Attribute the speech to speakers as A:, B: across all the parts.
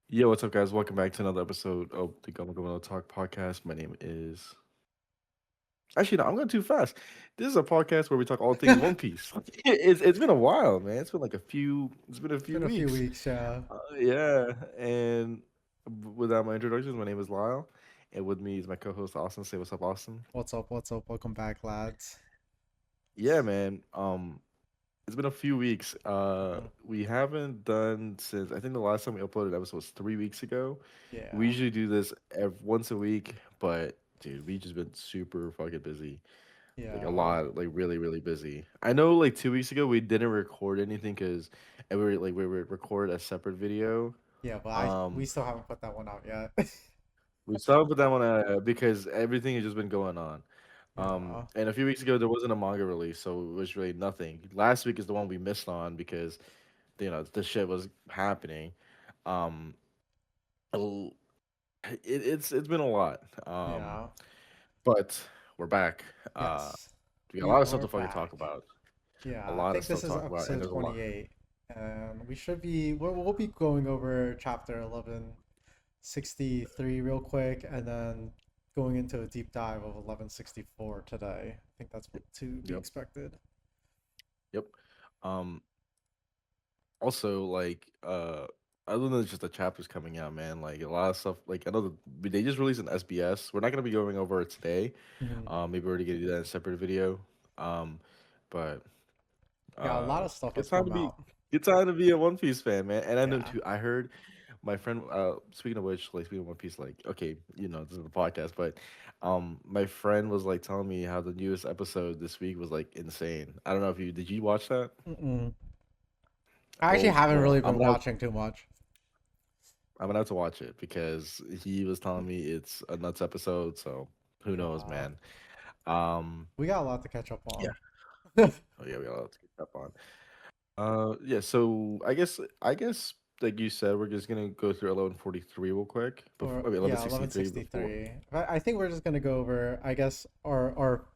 A: Yo, what's up, guys? Welcome back to another episode of the Gomu Gomu Talk podcast. My name is. Actually, no, I'm going too fast. This is a podcast where we talk all things One Piece. It's been a while, man. It's been like a few. It's been a
B: It's
A: few
B: been a few
A: weeks.
B: weeks, yeah.
A: Yeah, and without my introductions, my name is Lyle, and with me is my co-host Austin. Say what's up, Austin.
B: What's up? What's up? Welcome back, lads.
A: Yeah, man. It's been a few weeks.
B: Mhm.
A: We haven't done since I think the last time we uploaded an episode was 3 weeks ago. We
B: Yeah,
A: usually do this once a week, but dude, we just been super fucking busy. Like a
B: yeah,
A: lot, like really, really busy. I know, like 2 weeks ago, we didn't record anything because we were record a separate video.
B: yeah. But we
A: Um,
B: still haven't put that one out yet.
A: we stopped with that one because everything has just been going on.
B: Yeah,
A: And a few weeks ago there wasn't a manga release, so it was really nothing. Last week is the one we missed on because the shit was happening. Um, l- it's been a lot.
B: yeah.
A: But we're back.
B: Yes,
A: We got a
B: we
A: lot of stuff
B: are
A: to fucking
B: back.
A: talk about. A
B: Yeah, I
A: lot of
B: think
A: stuff
B: this
A: to
B: is
A: talk about, and
B: episode
A: there's a lot.
B: 28, and we'll be going over chapter 1163 real quick, and then going into a deep dive of 1164 today. I think that's what to be
A: Yep,
B: expected.
A: yep. Um, Also, like, other than just the chapters coming out, man, like a lot of stuff. Like, I know they just released an SBS. We're not gonna be going over it today.
B: Mhm.
A: Maybe we're already gonna do that in a separate video. Um, but
B: Yeah, a lot of stuff
A: good
B: has
A: time
B: come
A: to be
B: out.
A: good time to be a One Piece fan, man. And I know
B: Yeah.
A: too. I heard my friend. Speaking of which, like speaking of One Piece, like okay, this is a podcast, but my friend was like telling me how the newest episode this week was like insane. I don't know if you did you watch that?
B: Mm-mm. I actually
A: Well,
B: haven't
A: well,
B: really been watching too much.
A: I'm gonna have to watch it because he was telling me it's a nuts episode. So who knows,
B: Yeah,
A: man? Um,
B: we got a lot to catch up
A: yeah.
B: on.
A: Oh yeah, we got a lot to get up on. Yeah. So I guess like you said, we're just gonna go through 1143 real quick. Before
B: Or
A: I mean
B: yeah,
A: 1163 before.
B: 1163. I think we're just gonna go over, I guess, our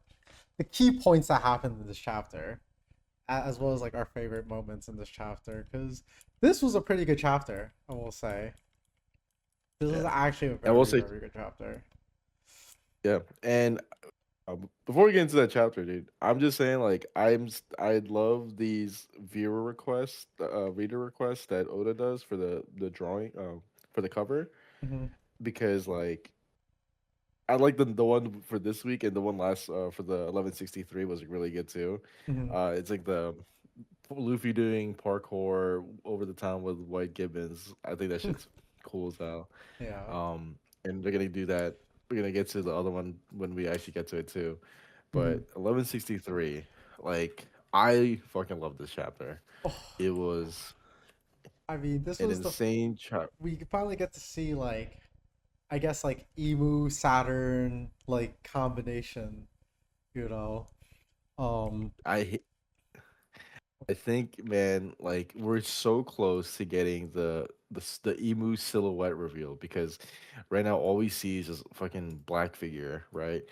B: the key points that happened in this chapter, as well as like our favorite moments in this chapter. Because this was a pretty good chapter, I will say. This was
A: Yeah,
B: actually a
A: and we'll
B: very
A: say
B: very good chapter.
A: yeah. And before we get into that chapter, dude, I'm just saying like I love these viewer requests, reader requests that Oda does for the drawing, for the cover
B: Hmm.
A: because like I like the one for this week and the one last for the 1163 was really good too.
B: Hmm.
A: It's like the Luffy doing parkour over the town with White Gibbons. I think that shit's cool as hell.
B: Yeah.
A: And they're gonna do that. We're gonna get to the other one when we actually get to it too.
B: Hmm.
A: But 1163, like I fucking love this chapter.
B: Oh,
A: It was
B: I mean, this
A: an
B: was the
A: insane chapter.
B: we finally get to see like I guess like Emu Saturn like combination, you know. Um
A: I I think, man, like we're so close to getting the emu silhouette reveal because right now all we see is just fucking black figure, right?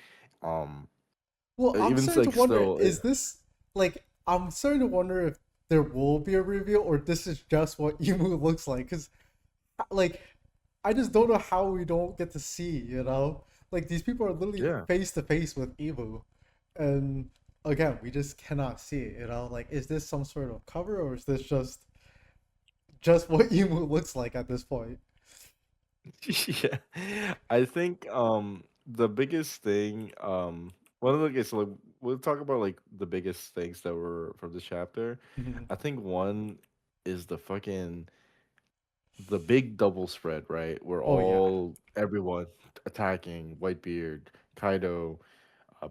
A: Um,
B: well, I'm
A: even
B: starting to
A: like
B: wonder,
A: still,
B: is this like I'm starting to wonder if there will be a reveal or this is just what Emu looks like cuz like I just don't know how we don't get to see, you know? Like these people are literally
A: yeah,
B: face to face with Emu and again, we just cannot see it, you know? Like is this some sort of cover or is this just what Emu looks like at this point?
A: yeah. I think the biggest thing one of the okay, so like we'll talk about like the biggest things that were from the chapter.
B: Mhm.
A: I think one is the big double spread, right? Where
B: Oh yeah.
A: everyone attacking Whitebeard, Kaido,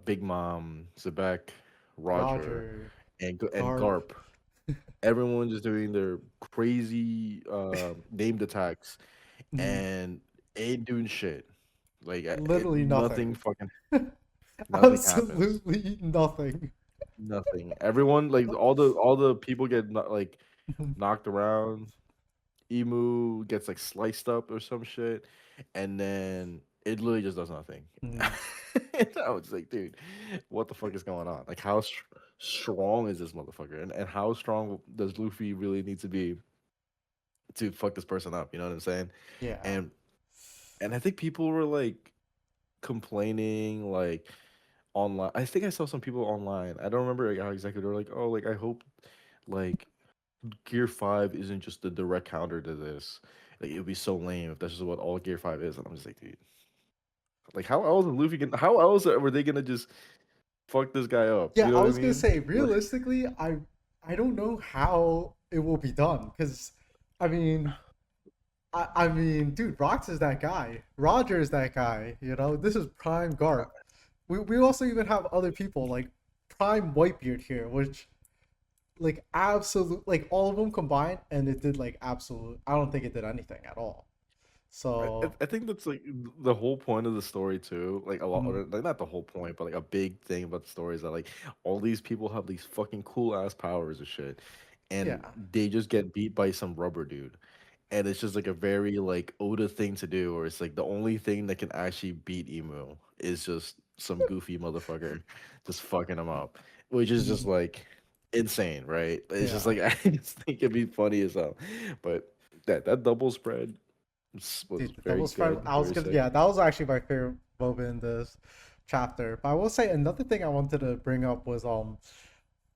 A: Big Mom, Zebek, Roger,
B: Roger,
A: and
B: Garp.
A: Garp. Everyone just doing their crazy named attacks
B: Mhm.
A: and ain't doing shit. Like
B: Literally
A: nothing
B: nothing.
A: fucking nothing happens.
B: Absolutely nothing.
A: Nothing. Everyone like all the people get like knocked around. Emu gets like sliced up or some shit, and then it literally just does nothing.
B: Mhm.
A: And I was like, dude, what the fuck is going on? Like, how strong is this motherfucker? And how strong does Luffy really need to be to fuck this person up. You know what I'm saying?
B: Yeah.
A: And I think people were like complaining like online. I think I saw some people online. I don't remember like, how exactly they were like, oh, like I hope like Gear 5 isn't just the direct counter to this. Like it would be so lame if that's just what all Gear 5 is. And I'm just like, dude, like how else is Luffy gonna how else were they gonna just fuck this guy up?
B: Yeah,
A: You know
B: I
A: what I
B: was gonna
A: mean?
B: say
A: Like,
B: realistically, I don't know how it will be done because, I mean, I mean, dude, Rox is that guy. Roger is that guy. You know, this is prime Garp. We also even have other people like prime Whitebeard here, which like absolute like all of them combined, and it did like absolute. I don't think it did anything at all. So,
A: I think that's like the whole point of the story too. Like a lot,
B: mm,
A: or like not the whole point, but like a big thing about the story is that like all these people have these fucking cool ass powers and shit, and
B: yeah.
A: they just get beat by some rubber dude. And it's just like a very like Oda thing to do, or it's like the only thing that can actually beat Emu is just some goofy motherfucker just fucking him up, which is just
B: Mm,
A: like insane, right? It's just
B: yeah.
A: like I just think it'd be funny as hell. But that double spread was
B: Dude, the
A: very
B: double spread.
A: good,
B: I was
A: very
B: gonna,
A: sick.
B: yeah, that was actually my favorite moment in this chapter. But I will say another thing I wanted to bring up was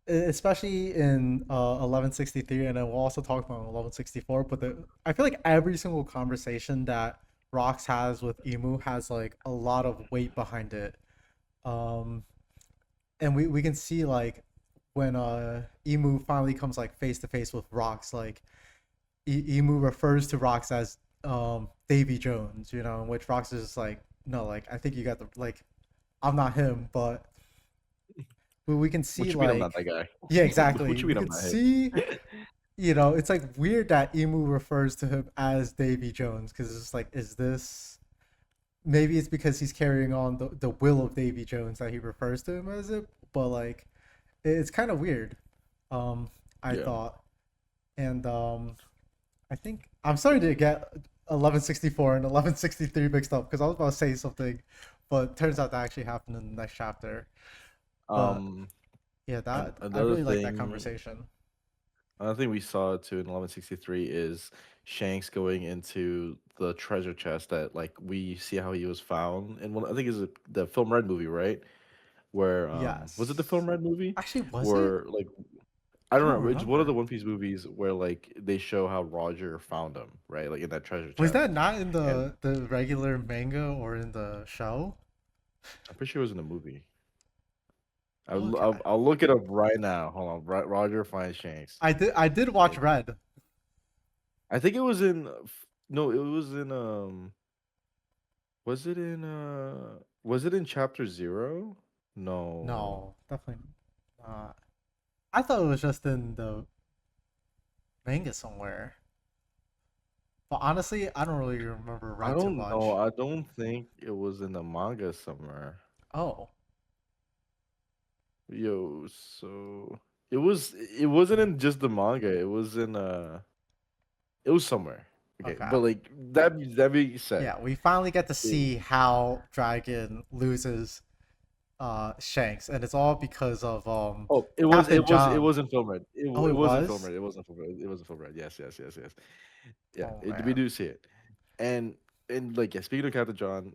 B: especially in 1163, and then we'll also talk about 1164. But I feel like every single conversation that Rox has with Emu has like a lot of weight behind it. Um, and we can see like when Emu finally comes like face to face with Rox, like Emu refers to Rox as Davy Jones, you know, in which Rox is just like, no, like I think you got the like I'm not him, but we can see
A: What you mean I'm not that
B: like
A: guy?
B: yeah,
A: What
B: exactly.
A: you
B: We
A: mean I'm
B: could
A: not him?
B: see, you know, it's like weird that Emu refers to him as Davy Jones because it's like, is this maybe it's because he's carrying on the will of Davy Jones that he refers to him as it, but like it's kind of weird. I
A: Yeah.
B: thought, and I think I'm starting to get 1164 and 1163 mixed up because I was about to say something, but turns out that actually happened in the next chapter. But
A: Um,
B: yeah,
A: and
B: that I really like that conversation.
A: another thing we saw too in 1163 is Shanks going into the treasure chest that like we see how he was found in one. I think is the Film Red movie, right? Where was it the Film
B: Yes.
A: Red movie?
B: Actually, was it?
A: Where like I
B: I
A: don't
B: don't
A: remember. It's one of the
B: remember.
A: One Piece movies where like they show how Roger found him, right? Like in that treasure
B: Was
A: chest,
B: that not in
A: and
B: the regular manga or in the show?
A: I'm pretty sure it was in the movie.
B: Okay.
A: I'll look it up right now. Hold on. Roger finds Shanks.
B: I did watch
A: Like,
B: Red.
A: I think it was in. No, it was in. Was it in chapter 0? No.
B: No, definitely not. I thought it was just in the manga somewhere. But honestly, I don't really remember
A: I
B: Red too
A: don't know.
B: much.
A: I don't think it was in the manga somewhere.
B: Oh.
A: Yo, so it wasn't in just the manga. It was somewhere. Okay,
B: Okay.
A: but like that being said,
B: Yeah, we finally get to
A: it,
B: see how Dragon loses Shanks, and it's all because of
A: oh,
B: Captain
A: it
B: John.
A: wasn't film red.
B: Oh,
A: It
B: it
A: wasn't film
B: was?
A: red. It wasn't film red. It wasn't film red. Yes. Yeah,
B: Oh
A: we
B: man.
A: do see it. And like yeah, speaking of Captain John,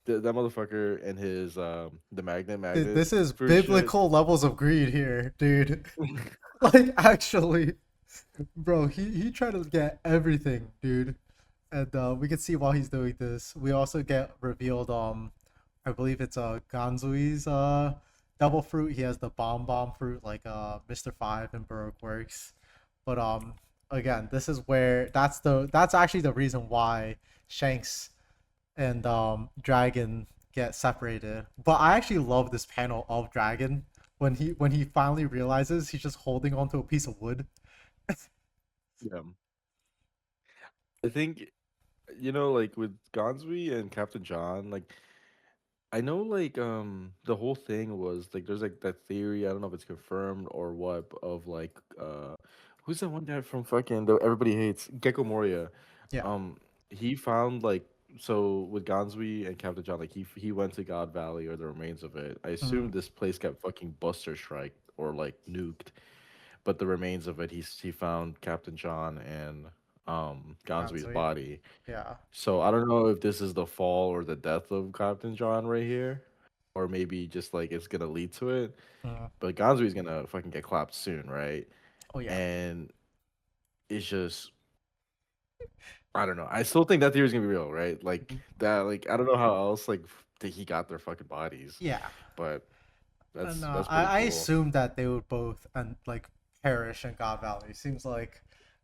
A: that motherfucker and his the magnet
B: This is
A: fruit shit.
B: biblical levels of greed here, dude. Like actually, bro, he tried to get everything, dude. And we can see while he's doing this. We also get revealed I believe it's Ganzui's double fruit. He has the bomb fruit like Mr. Five and Baroque works. But again, this is where that's actually the reason why Shanks and Dragon get separated. But I actually love this panel of Dragon when he finally realizes he's just holding onto a piece of wood.
A: Yeah, I think you know like with Gonzui and Captain John, like I know like the whole thing was like there's like that theory, I don't know if it's confirmed or what, of like who's that one guy from fucking the everybody hates Gecko Moria.
B: Yeah.
A: Um he found like so with Gonzui and Captain John, like he went to God Valley or the remains of it. I
B: Mm.
A: assume this place got fucking buster strike or like nuked, but the remains of it he found Captain John and
B: Can't
A: Ganzui's
B: sweet.
A: body.
B: Yeah.
A: So I don't know if this is the fall or the death of Captain John right here, or maybe just like it's gonna lead to it.
B: Mm.
A: But Ganzui's gonna fucking get clapped soon, right?
B: Oh yeah.
A: And it's just I don't know. I still think that theory's gonna be real, right? Like
B: Mhm.
A: that. Like I don't know how else like he got their fucking bodies,
B: Yeah.
A: but
B: And
A: that's pretty
B: I
A: cool.
B: assumed that they would both and like perish in God Valley. Seems like,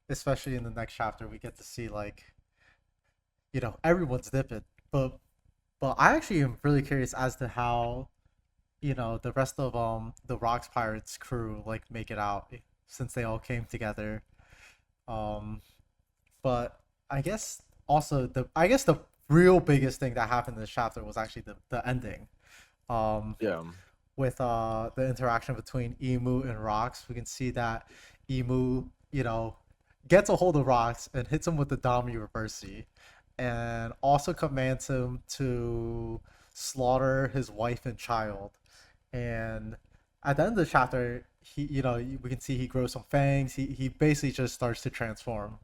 B: especially in the next chapter, we get to see like everyone's dipping. But I actually am really curious as to how the rest of the Rocks Pirates crew like make it out since they all came together. Um, but I guess also the real biggest thing that happened in this chapter was actually the ending. Um,
A: Yeah.
B: with the interaction between Emu and Rocks, we can see that Emu, gets a hold of Rocks and hits him with the Dami Reversi, and also commands him to slaughter his wife and child. And at the end of the chapter, we can see he grows some fangs. He basically just starts to transform,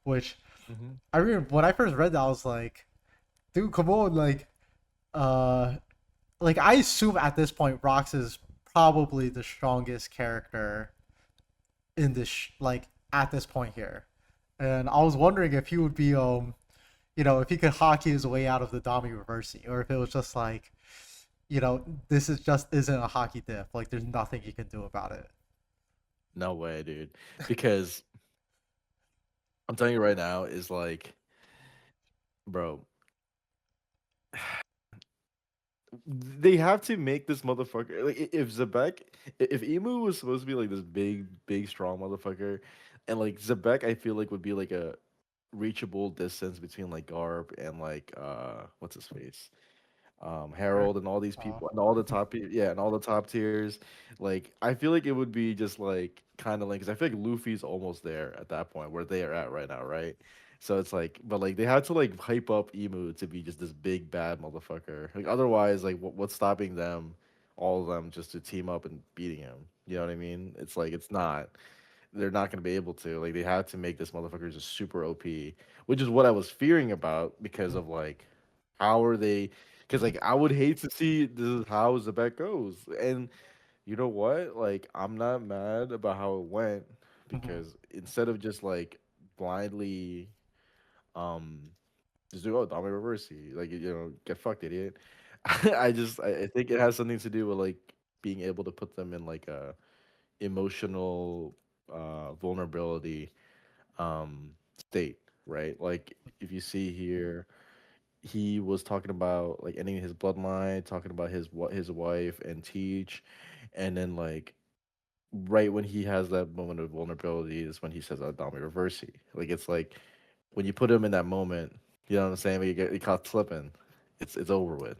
B: which
A: Hmm.
B: I remember when I first read that, I was like, dude, come on, uh, I assume at this point Rox is probably the strongest character in this at this point here, and I was wondering if he would be if he could hockey his way out of the Dami Reversi, or if it was just like this is just isn't a hockey diff, like there's nothing he can do about it.
A: No way, dude. Because I'm telling you right now, is like, bro, they have to make this motherfucker like if Zebek, if Emu was supposed to be like this big, strong motherfucker, and like Zebek, I feel like would be like a reachable distance between like Garb and like what's his face,
B: Sure.
A: Harold and all these
B: Oh.
A: people and all the top yeah and all the top tiers. Like I feel like it would be just like kind of like because I feel like Luffy's almost there at that point where they are at right now, right? So it's like, but like they had to like hype up Emu to be just this big bad motherfucker. Like otherwise, like what's stopping them, all of them, just to team up and beating him? You know what I mean? It's like it's not. They're not gonna be able to. Like they have to make this motherfucker just super OP, which is what I was fearing about because of like how are they? Because like I would hate to see this is how the bet goes, and you know what? Like I'm not mad about how it went because instead of just like blindly um just do Dami Reversi, like get fucked, idiot. I think it has something to do with like being able to put them in like a emotional vulnerability state, right? Like if you see here, he was talking about like ending his bloodline, talking about his wife and Teach, and then like right when he has that moment of vulnerability is when he says Adami Reversi. Like it's like when you put him in that moment, you know what I'm saying? When you get caught slipping, it's over with.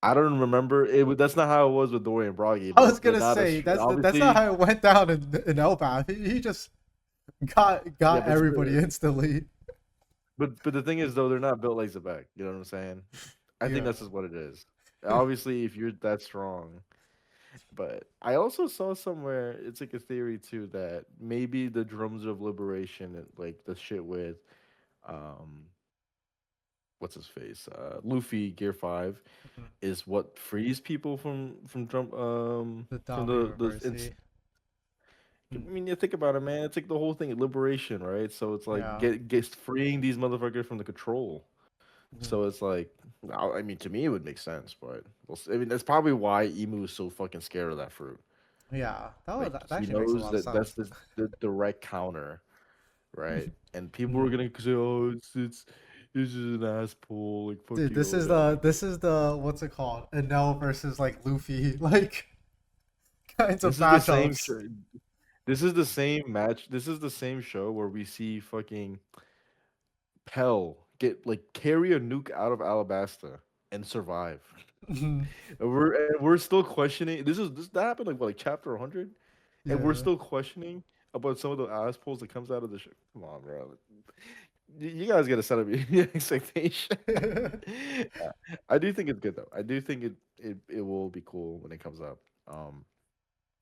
A: I don't remember it. That's not how it was with Dorian Broggy,
B: I
A: but
B: was
A: they're
B: gonna
A: not as
B: say that's not
A: obviously.
B: how it went down in Elbath. He just
A: Yeah,
B: got everybody instantly.
A: but the thing is though, they're not built like Zebek. You know what I'm saying? I think
B: Yeah.
A: that's just what it is. Obviously, if you're that strong, but I also saw somewhere it's like a theory too that maybe the drums of liberation, and like the shit with um what's his face, Luffy Gear 5, is what frees people from drum
B: The
A: from
B: Dami Reversi.
A: I mean, you think about it, man. It's like the whole thing, liberation, right? So it's like
B: Yeah.
A: get freeing these motherfuckers from the control. So it's like, I mean, to me, it would make sense, but I mean, that's probably why Emu is so fucking scared of that fruit.
B: Yeah.
A: Like
B: That
A: he
B: actually makes a
A: knows
B: lot of
A: that that's
B: sense.
A: the direct counter, right? And people are gonna say, "Oh, it's just an ass pull, like fuck
B: Dude,
A: you, Oda." Like
B: this is the what's it called? Enel versus like Luffy, like kinds of
A: this is the same
B: matchups.
A: show. This is the same match. This is the same show where we see fucking Pell get like carry a nuke out of Alabasta and survive. And we're still questioning. This that happened like what, like chapter 100, and we're
B: Yeah.
A: still questioning about some of the ass pulls that comes out of the show. Come on, bro. You guys gotta set up your expectation. I do think it's good though. I do think it will be cool when it comes up. Um,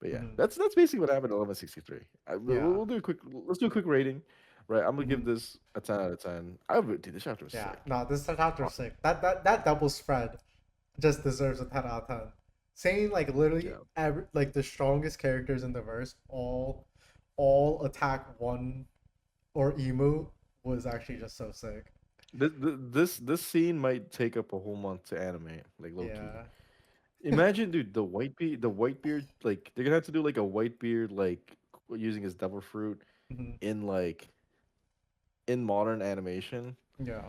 A: but yeah, that's basically what happened in 1163.
B: Yeah.
A: We'll do a quick. Let's do a quick rating. right? I'm gonna give
B: Mhm.
A: this a 10 out of 10. I would, dude, this chapter was
B: Yeah,
A: sick.
B: no, this chapter
A: Oh,
B: is sick. That double spread just deserves a 10 out of 10. Saying like literally
A: yeah,
B: like the strongest characters in the verse all attack one or emu was actually just so sick.
A: this scene might take up a whole month to animate, like low key.
B: Yeah.
A: Imagine, dude, the white beard, like they're gonna have to do like a white beard, like using his devil fruit
B: Mhm.
A: in like in modern animation.
B: Yeah.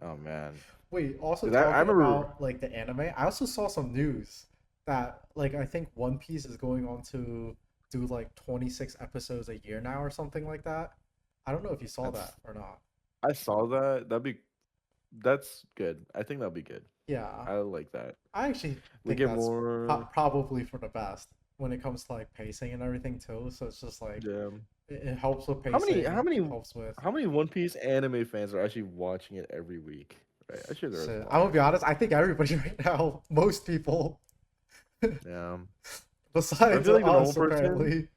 A: Oh man,
B: Wait, also
A: dude, I
B: talking
A: remember.
B: about like the anime, I also saw some news that like I think One Piece is going on to do like 26 episodes a year now or something like that. I don't know if you saw
A: That's
B: that or not.
A: I saw that. That's good. I think that'll be good.
B: Yeah.
A: I like that.
B: I actually
A: We
B: think
A: get
B: that's
A: more.
B: probably for the best when it comes to like pacing and everything too. So it's just like
A: Yeah.
B: it helps with
A: How many?
B: pacing,
A: How many?
B: helps with
A: How many One Piece anime fans are actually watching it every week? Right. I'm sure there is a
B: shit. I'm
A: lot.
B: gonna be honest, I think everybody right now, most people
A: Yeah. But I
B: besides
A: feel like the normal
B: us
A: person.
B: apparently.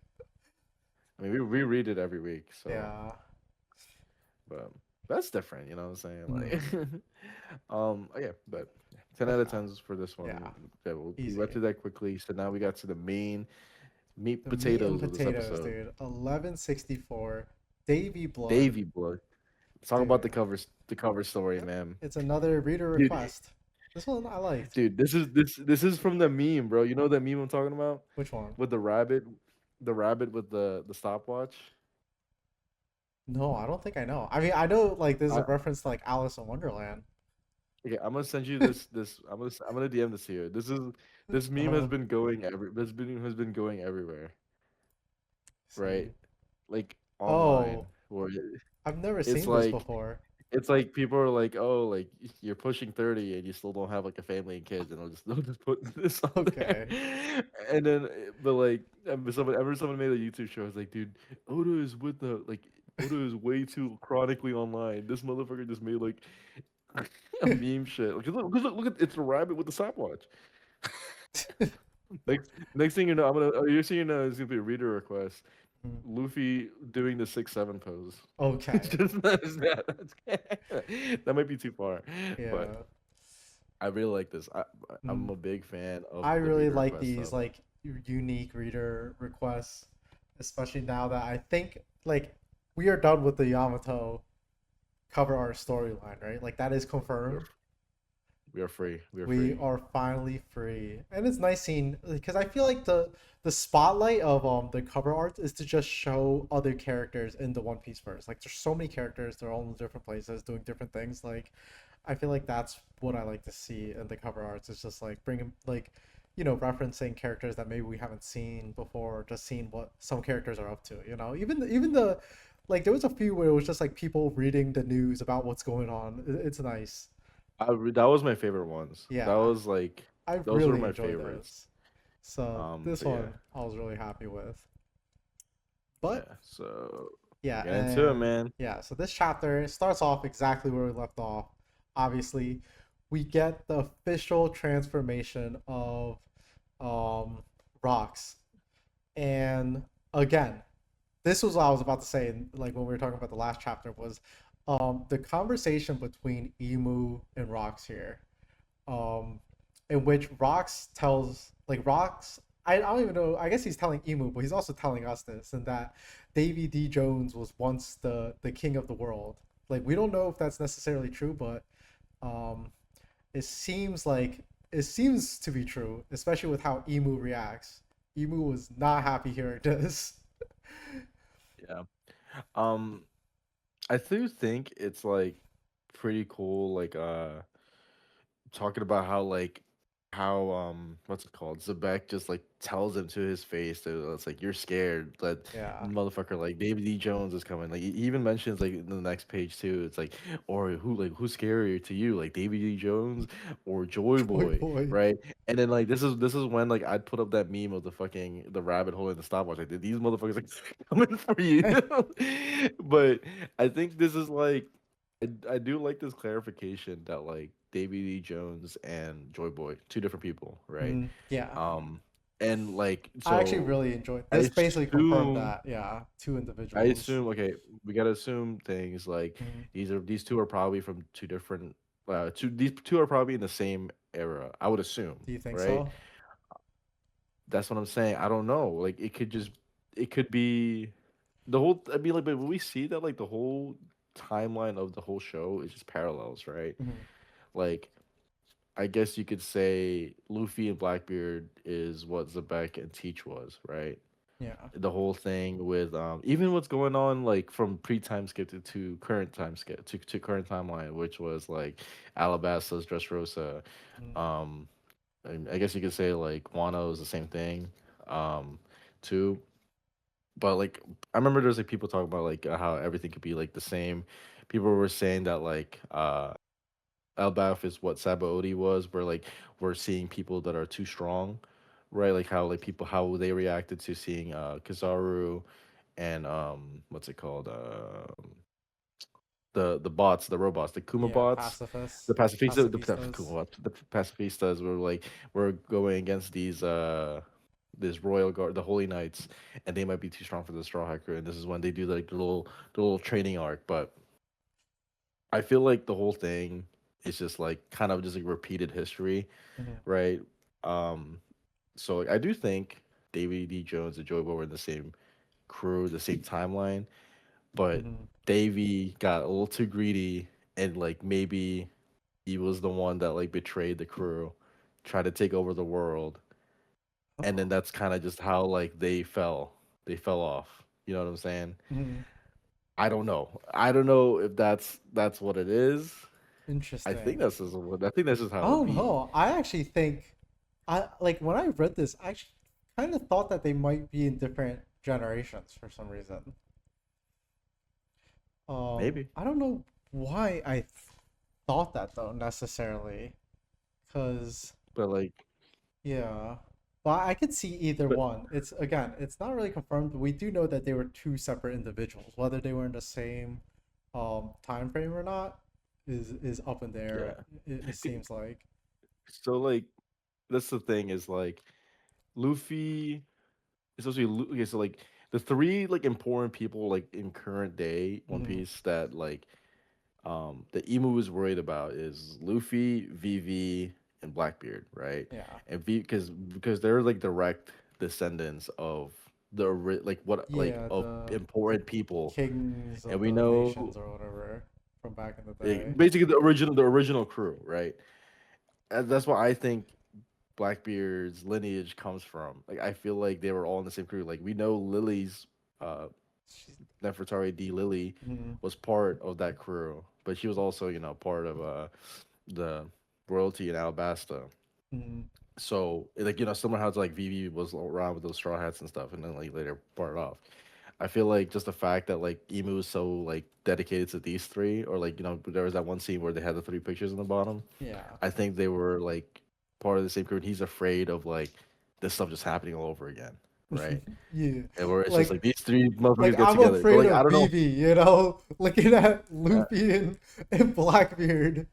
A: I mean, we read it every week, so
B: Yeah.
A: but that's different. You know what I'm saying?
B: Mhm.
A: Like, okay, but 10
B: But
A: out of
B: yeah.
A: 10s for this one.
B: Yeah.
A: Yeah, we went
B: Easy.
A: through that quickly. So now we got to the main meat
B: The meat and
A: potatoes of this
B: potatoes,
A: episode.
B: dude. 1164. Davy Blood.
A: Davy Blood. Let's talk about
B: Dude.
A: the cover story,
B: Yep.
A: man.
B: It's another reader
A: Dude,
B: request. This one I liked.
A: dude, this is from the meme, bro. You know that meme I'm talking about
B: Which one?
A: with the rabbit with the stopwatch.
B: No, I don't think I know. I mean, I know like this is
A: I,
B: a reference to like Alice in Wonderland.
A: okay, I'm gonna send you this. I'm gonna DM this to you. This meme has
B: Uh,
A: been going this meme has been going everywhere, right?
B: see.
A: Like online,
B: Oh,
A: where
B: I've never
A: it's
B: seen this
A: like
B: before.
A: it's like people are like, oh, like you're pushing 30 and you still don't have like a family and kids, and they'll just put this on there,
B: Okay.
A: and then but like someone made a YouTube show. It's like, dude, Oda is with the like Oda is way too chronically online. This motherfucker just made like a meme shit. Like, look at it's a rabbit with the stopwatch. Next thing you know, you're seeing it's gonna be a reader request.
B: Mm,
A: Luffy doing the 6-7 pose. It's
B: okay.
A: just that might be too far, but
B: Yeah.
A: I really like this. I'm
B: Mm.
A: a big fan of
B: I
A: the
B: really
A: reader
B: like
A: request
B: these
A: stuff.
B: like unique reader requests, especially now that I think like we are done with the Yamato cover art storyline, right? Like that is
A: We are
B: confirmed.
A: we are free. We are
B: We
A: free.
B: are finally free, and it's nice seeing because I feel like the spotlight of the cover art is to just show other characters in the One Piece verse. Like there's so many characters, they're all in different places doing different things. Like I feel like that's what I like to see in the cover arts. It's just like bringing like referencing characters that maybe we haven't seen before, just seeing what some characters are up to. Even the like there was a few where it was just like people reading the news about what's going on. It's nice.
A: That was my favorite ones. That
B: Yeah,
A: was like
B: I
A: those were
B: really
A: my
B: enjoyed
A: favorites.
B: those. So this
A: But yeah,
B: one I was really happy with. But
A: yeah. So we'll
B: yeah,
A: get into it,
B: and
A: man.
B: yeah, so this chapter starts off exactly where we left off. Obviously, we get the official transformation of um rocks. And again, this was what I was about to say, like when we were talking about the last chapter, was the conversation between Emu and Rocks here, um, in which Rocks tells like Rocks. I don't even know. I guess he's telling Emu, but he's also telling us this, and that Davy D. Jones was once the king of the world. Like we don't know if that's necessarily true, but um, it seems like it seems to be true, especially with how Emu reacts. Emu was not happy hearing this.
A: Yeah. Um, I do think it's like pretty cool. Like talking about how what's it called? Zebek just like tells him to his face that it's like you're scared that
B: Yeah.
A: motherfucker like David D. Jones is coming. Like he even mentions like in the next page too. It's or who's scarier to you, like David D. Jones or Joy
B: Joy
A: Boy,
B: boy.
A: right? And then like this is when like I'd put up that meme of the rabbit hole in the stopwatch. Like these motherfuckers like coming for you. But I think this is like I do like this clarification that like Davy Lee Jones and Joy Boy, two different people, right?
B: Mm, yeah.
A: and like
B: I actually
A: so
B: really enjoyed
A: I
B: this. Basically confirmed
A: assume
B: that, yeah, two
A: I
B: individuals.
A: assume okay, we gotta assume things like
B: Mhm.
A: these two are probably from two different two these two are probably in the same era. I would assume,
B: Do you think
A: right?
B: so?
A: That's what I'm saying. I don't know. Like it could
B: Mhm.
A: just it could be the whole I mean like but when we see that like the whole timeline of the whole show is just parallels, right?
B: Mhm.
A: Like I guess you could say Luffy and Blackbeard is what Zebek and Teach was, right?
B: Yeah.
A: The whole thing with even what's going on like from pre-time skip to current time skip to current timeline, which was like Alabasta's Dressrosa.
B: Mhm.
A: Um and I guess you could say like Wano is the same thing, um, too. But like I remember there's like people talking about like how everything could be like the same. People were saying that like Elbaf is what Sabaody was, where like we're seeing people that are too strong, right? Like how like people how they reacted to seeing Kizaru and what's it called? The bots, the robots, the Kuma
B: Yeah,
A: bots,
B: pacifists,
A: Kuma
B: pacifistas.
A: bots, the pacifistas were like we're going against these this royal guard, the holy knights, and they might be too strong for the straw hacker, and this is when they do like the little training arc. But I feel like the whole thing is just like kind of just like repeated history,
B: Mhm.
A: right? Um, so like, I do think Davy D. Jones and Joey Boy were in the same crew, the same timeline, but
B: Mhm.
A: Davy got a little too greedy and like maybe he was the one that like betrayed the crew, tried to take over the world, and then
B: Oh.
A: that's kind of just how like they fell off. You know what I'm saying?
B: Mhm.
A: I don't know. I don't know if that's what it is. I think
B: Interesting.
A: that's just what I think that's just how
B: I
A: it would
B: don't
A: be.
B: know. I actually think, I like when I read this, I actually kind of thought that they might be in different generations for some reason.
A: Maybe,
B: I don't know why I thought that though necessarily, because
A: but like,
B: yeah, but I could see either
A: but
B: one. It's again, it's not really confirmed, but we do know that they were two separate individuals. Whether they were in the same time frame or not is up in the air.
A: yeah.
B: It seems like.
A: So like that's the thing is like Luffy is supposed to be okay. So like the three like important people like in current day One
B: Hmm.
A: Piece that like the emu is worried about is Luffy, Vivi, and Blackbeard, right?
B: Yeah.
A: And V because they're like direct descendants of like what like
B: Yeah,
A: of
B: the
A: important people,
B: kings
A: and
B: of
A: we
B: the
A: know
B: nations or whatever from back in the day.
A: basically the original crew, right? And that's why I think Blackbeard's lineage comes from. Like I feel like they were all in the same crew. Like we know Lily's uh
B: She's,
A: Nefertari D Lily
B: mm,
A: was part of that crew, but she was also, you know, part of the royalty in Alabasta.
B: mm,
A: So like you know, similar how it's like Vivi was around with those straw hats and stuff, and then like later part off. I feel like just the fact that like Emu is so like dedicated to these three, or like you know, there was that one scene where they had the three pictures in the bottom.
B: yeah.
A: I think they were like part of the same crew, and he's afraid of like this stuff just happening all over again, right?
B: Yeah.
A: And where it's just
B: Like
A: like these three motherfuckers get
B: I'm
A: together, but
B: afraid
A: like I
B: of
A: don't know.
B: Vivi, looking at
A: Uh,
B: Luffy and Blackbeard.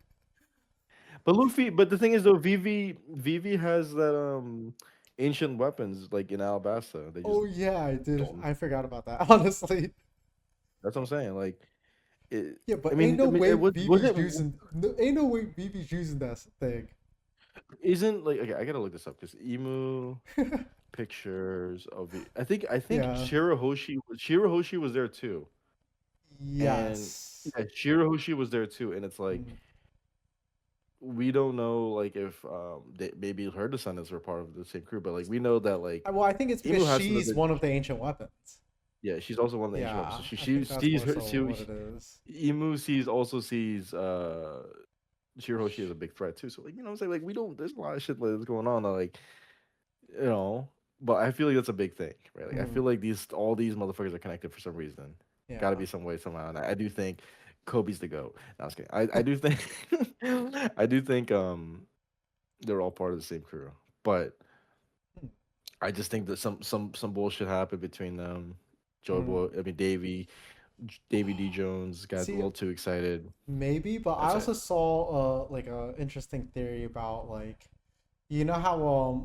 A: but Luffy, but the thing is though, Vivi has that ancient weapons like in Alabasta. They just
B: Oh yeah, I did.
A: don't.
B: I forgot about that, honestly.
A: That's what I'm saying. Like, it,
B: Yeah, but ain't
A: I
B: no
A: mean,
B: way
A: was
B: Vivi's
A: it
B: using. No, ain't no way Vivi's using that thing.
A: isn't like okay? I gotta look this up because emu pictures of I think
B: Yeah.
A: Shirahoshi was there too, and
B: Yes.
A: yeah, Shirahoshi was there too, and it's like
B: Mm.
A: we don't know like if maybe her descendants were part of the same crew, but like we know that like
B: Well, I think it's because
A: emu has to know
B: she's
A: that
B: one of the ancient weapons.
A: yeah she's also one of the ancient weapons. So
B: Yeah,
A: she
B: I think that's
A: sees
B: more
A: her
B: so what it is.
A: emu sees also sees Shirahoshi is a big threat too. So like you know what I'm saying like we don't there's a lot of shit that's going on that, like you know, but I feel like that's a big thing, right? Like I
B: Mm,
A: feel like these all these motherfuckers are connected for some reason. Got to
B: yeah.
A: be some way somehow. And I do think Kobe's the goat. No, I was kidding. I do think I do think they're all part of the same crew, but
B: Mm,
A: I just think that some bullshit happened between them. Joy
B: mm.
A: Boy, I mean Davy D Jones got a
B: See,
A: little too excited.
B: maybe, but I
A: That's it.
B: also saw like a interesting theory about like You know how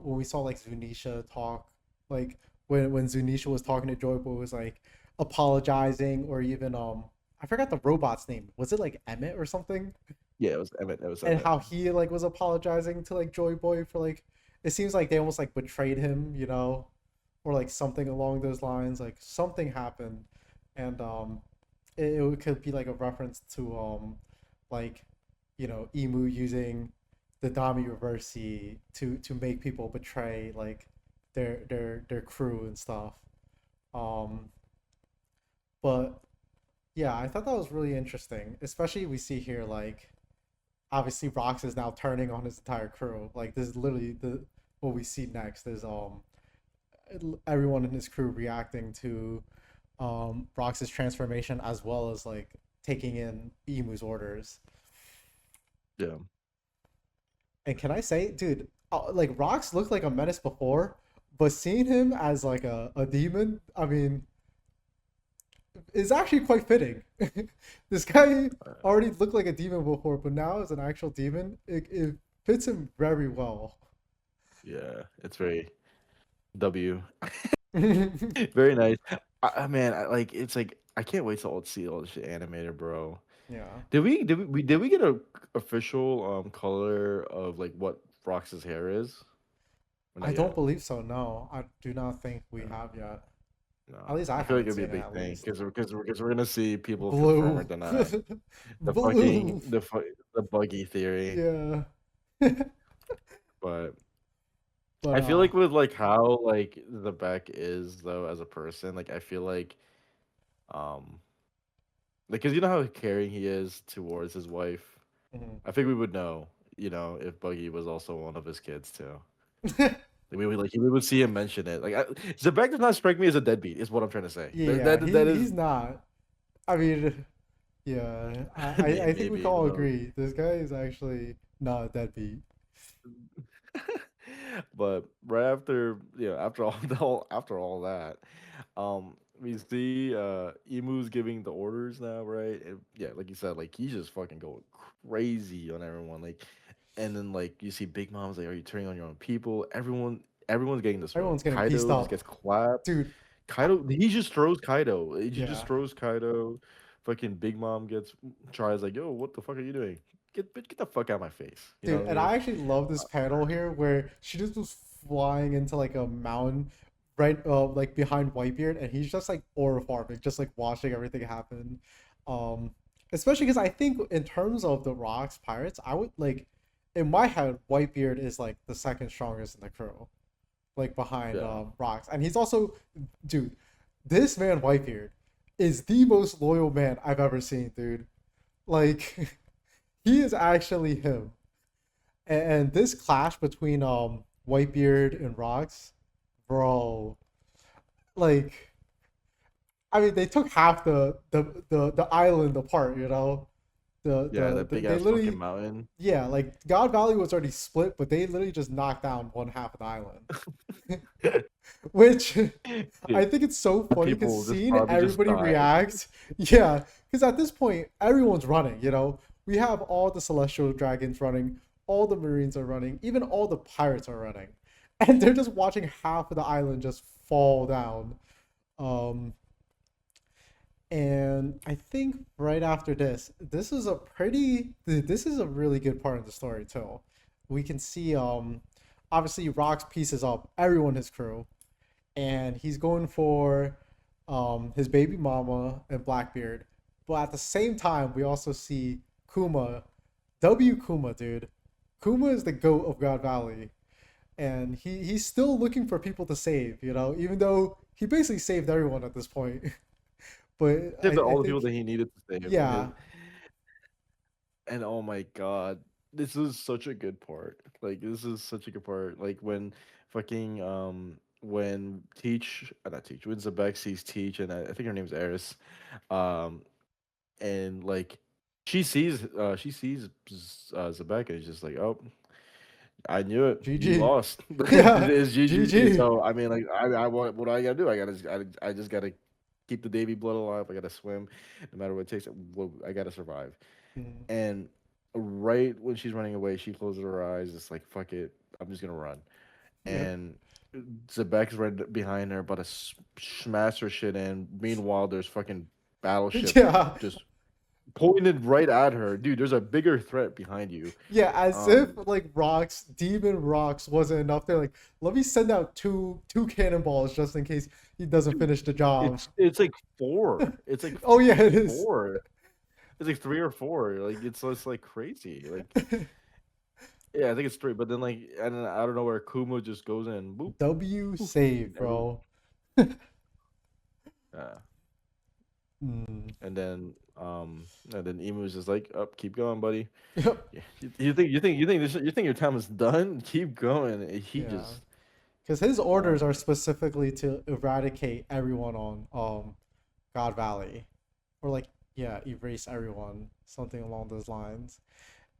B: when we saw like Zunisha talk, like when Zunisha was talking to Joy Boy was like apologizing, or even I forgot the robot's name. Was it like Emmett or something?
A: Yeah, it was Emmett. It was
B: And
A: Emmett.
B: how he like was apologizing to like Joy Boy for like it seems like they almost like betrayed him, or like something along those lines. Like something happened, and it could be like a reference to like Emu using the Dami Reversi to make people betray like their crew and stuff. Um, but yeah, I thought that was really interesting. Especially we see here like obviously Rox is now turning on his entire crew. Like this is literally the what we see next is everyone in his crew reacting to Rox's transformation as well as like taking in Emu's orders.
A: Yeah,
B: And can I say, dude, like Rox looked like a menace before, but seeing him as like a demon, I mean, is actually quite fitting. This guy already looked like a demon before, but now as an actual demon, it fits him very well.
A: yeah. It's very W. Very nice. Man, like it's like I can't wait to all see all this shit animated, bro.
B: Yeah.
A: Did we get a official color of like what Rox's hair is? Or
B: I
A: not
B: don't
A: yet.
B: believe so. No, I do not think we
A: Yeah.
B: have yet. At
A: No,
B: least I
A: I feel like
B: haven't
A: it'll be a
B: seen it.
A: big
B: At
A: thing
B: least
A: because we're gonna see people confirm or
B: blue,
A: deny the
B: blue.
A: the buggy theory.
B: Yeah.
A: But
B: But
A: I feel like with like how like the Beck is though as a person, like I feel um like because you know how caring he is towards his wife.
B: mhm.
A: I think we would know, if Buggy was also one of his kids too. We would see him mention it. Like Zebek does not strike me as a deadbeat. Is what I'm trying to say. That
B: Yeah,
A: that, that
B: he's
A: is
B: not. I mean, yeah, I think we can
A: maybe who
B: all
A: knows.
B: agree this guy is actually not a deadbeat.
A: But right after after all after all that, we see Emu's giving the orders now, right? And, yeah, like you said, like he's just fucking going crazy on everyone. Like, and then like you see Big Mom's like, "Are you turning on your own people?" Everyone's getting
B: Everyone's
A: destroyed.
B: getting pieced
A: Kaido just
B: up,
A: gets clapped.
B: dude. I,
A: Kaido, he just throws Kaido. He just
B: yeah,
A: throws Kaido. Fucking Big Mom tries like, "Yo, what the fuck are you doing? Get the fuck out of my face." You know
B: dude,
A: what I
B: and
A: mean?
B: I actually love this panel here where she just was flying into like a mountain right like behind Whitebeard, and he's just like aura farming, just like watching everything happen. Um Especially because I think in terms of the Rocks pirates, I would like in my head, Whitebeard is like the second strongest in the crew, like behind
A: Yeah.
B: Rocks. And he's also dude, this man Whitebeard is the most loyal man I've ever seen, dude. Like he is actually him. And this clash between Whitebeard and Rocks, bro, like I mean they took half the island apart,
A: Yeah, that big
B: They
A: ass fucking
B: literally
A: mountain.
B: yeah, like God Valley was already split, but they literally just knocked down one half of the island. Which I
A: Dude,
B: think it's so funny because
A: people just
B: seeing
A: probably just
B: everybody
A: died.
B: react, yeah, because at this point everyone's running. We have all the celestial dragons running, all the marines are running, even all the pirates are running, and they're just watching half of the island just fall down. Um, and I think right after this, this is a really good part of the story too. We can see obviously Rock's pieces up everyone in his crew, and he's going for his baby mama and Blackbeard. But at the same time, we also see Kuma, Kuma, dude. Kuma is the goat of God Valley, and he's still looking for people to save. Even though he basically saved everyone at this point. But
A: Saved
B: I
A: all the people
B: think
A: that he needed to save,
B: yeah,
A: and oh my god, this is such a good part. Like this is such a good part. Like when fucking when Teach not Teach when Zebek sees Teach, and I think her name's Eris, um and like she sees Zebek, and it's just like, oh, I knew it. You
B: GG.
A: lost.
B: Yeah,
A: It's GG.
B: GG.
A: So I mean, like, what do I gotta do? I just gotta keep the Davy blood alive. I gotta swim, no matter what it takes. Well, I gotta survive.
B: Mm.
A: And right when she's running away, she closes her eyes. It's like fuck it. I'm just gonna run.
B: Yeah.
A: And Zebek's right behind her, about to smash her shit in. Meanwhile, there's fucking battleship
B: Yeah.
A: just pointed right at her, dude. There's a bigger threat behind you.
B: Yeah, as if
A: Um,
B: like rocks, demon rocks wasn't enough. They're like, let me send out two cannonballs just in case he doesn't
A: dude,
B: finish the job.
A: it's like four. It's like
B: Oh yeah, it is.
A: four. It's like three or four. Like it's like crazy. Like yeah, I think it's three. But then like and then out of nowhere, Kuma just goes in, boop,
B: W
A: poof,
B: save,
A: and everyone.
B: bro.
A: Yeah.
B: Mm.
A: And then Emu's just like, up, keep going, buddy.
B: Yep.
A: Yeah, you think your time is done? Keep going. And he
B: Yeah,
A: just,
B: because his
A: oh
B: orders
A: my
B: are
A: god.
B: specifically to eradicate everyone on God Valley, or like yeah, erase everyone, something along those lines.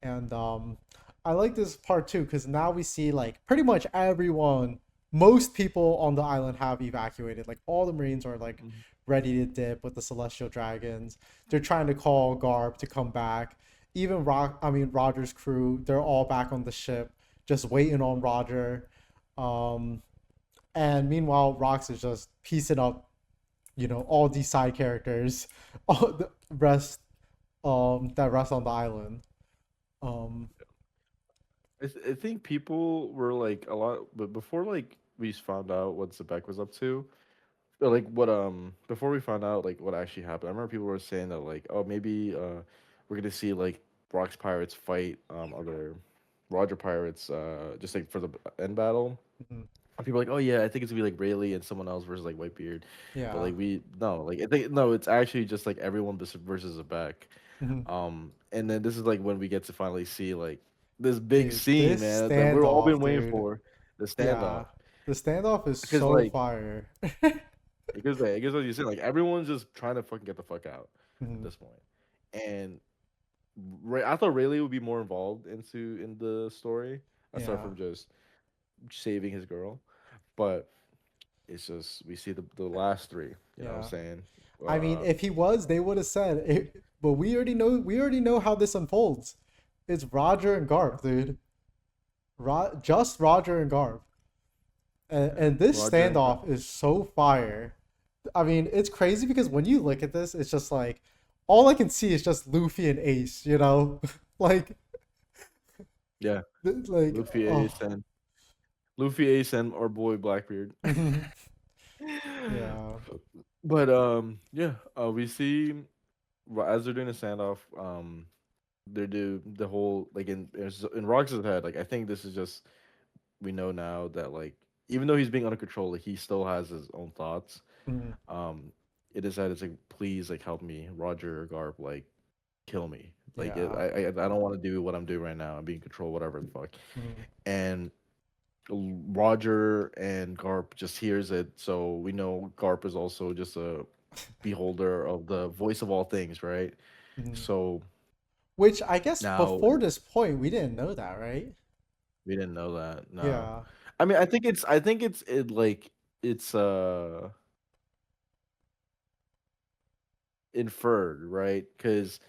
B: And I like this part too because now we see like pretty much everyone, most people on the island have evacuated. Like all the Marines are like
A: Mhm.
B: ready to dip with the Celestial Dragons. They're trying to call Garb to come back. Even Roger's crew, they're all back on the ship, just waiting on Roger. Um, and meanwhile, Rox is just piecing up, all these side characters, all the rest that rest on the island. Um,
A: I think people were like a lot, but before like we found out what Zebek was up to, or, like what before we found out like what actually happened. I remember people were saying that like, oh maybe we're gonna see like Brock's pirates fight other Roger pirates just like for the end battle.
B: mhm.
A: And people are like, oh yeah, I think it's gonna be like Rayleigh and someone else versus like Whitebeard, but
B: Yeah.
A: like we no, like I think no, it's actually just like everyone versus Zebek.
B: Mhm.
A: And then this is like when we get to finally see like this big
B: Dude,
A: scene,
B: this
A: man, that we're all
B: standoff,
A: been waiting
B: dude.
A: for, the standoff.
B: Yeah. The standoff is
A: Because
B: so
A: like
B: fire.
A: it goes what you said, like everyone's just trying to fucking get the fuck out at
B: Mhm.
A: this point. And I thought Rayleigh would be more involved in the story aside
B: Yeah.
A: from just saving his girl, but it's just we see the last three. You know what I'm
B: Yeah.
A: saying?
B: I mean,
A: Uh,
B: if he was, they would have said it, but we already know how this unfolds. It's Roger and Garp, dude. Just Roger and Garp. And this
A: Roger and
B: standoff is so fire. I mean, it's crazy because when you look at this, it's just like all I can see is just Luffy and Ace, like
A: yeah,
B: like
A: Luffy
B: oh.
A: Ace and Luffy Ace and our boy Blackbeard.
B: Yeah.
A: But yeah, we see as they're doing the standoff, they do the whole like in Rox's head. Like I think this is just we know now that like even though he's being under control, like, he still has his own thoughts.
B: Mhm.
A: Um, it is that it's like please like help me, Roger or Garp, like kill me. Like
B: Yeah.
A: I don't want to do what I'm doing right now. I'm being controlled, whatever the fuck.
B: Mhm.
A: And Roger and Garp just hears it, so we know Garp is also just a beholder of the voice of all things, right?
B: Mhm.
A: So
B: Which I guess
A: now
B: before this point we didn't know that, right?
A: we didn't know that. No,
B: Yeah.
A: I mean I think it like it's inferred, right? Because